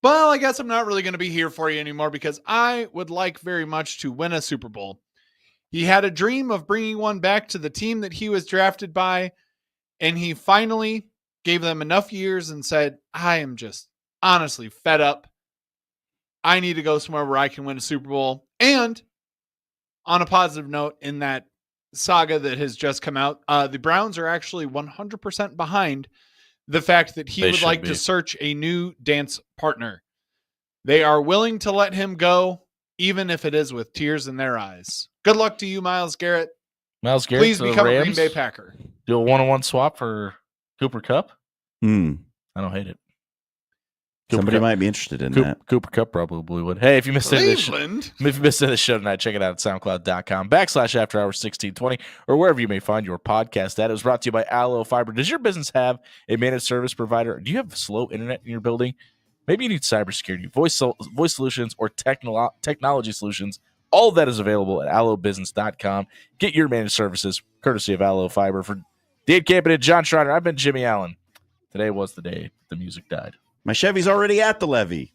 Speaker 7: Well, I guess I'm not really going to be here for you anymore because I would like very much to win a Super Bowl. He had a dream of bringing one back to the team that he was drafted by, and he finally gave them enough years and said, I am just honestly fed up. I need to go somewhere where I can win a Super Bowl. And on a positive note, in that saga that has just come out, the Browns are actually 100% behind the fact that he would like to search a new dance partner. They are willing to let him go, even if it is with tears in their eyes. Good luck to you, Myles Garrett.
Speaker 1: Myles Garrett,
Speaker 7: please become a Green Bay Packer.
Speaker 1: Do a one-on-one swap for Cooper Kupp? I don't hate it.
Speaker 2: Somebody might be interested in that.
Speaker 1: Cooper Kupp probably would. Hey, if you missed any of this show tonight, check it out at soundcloud.com/afterhours1620 or wherever you may find your podcast at. It was brought to you by Allo Fiber. Does your business have a managed service provider? Do you have slow internet in your building? Maybe you need cybersecurity, voice solutions, or technology solutions. All of that is available at allobusiness.com. Get your managed services courtesy of Allo Fiber. For Dave Campen and John Schreiner, I've been Jimmy Allen. Today was the day the music died.
Speaker 2: My Chevy's already at the levee.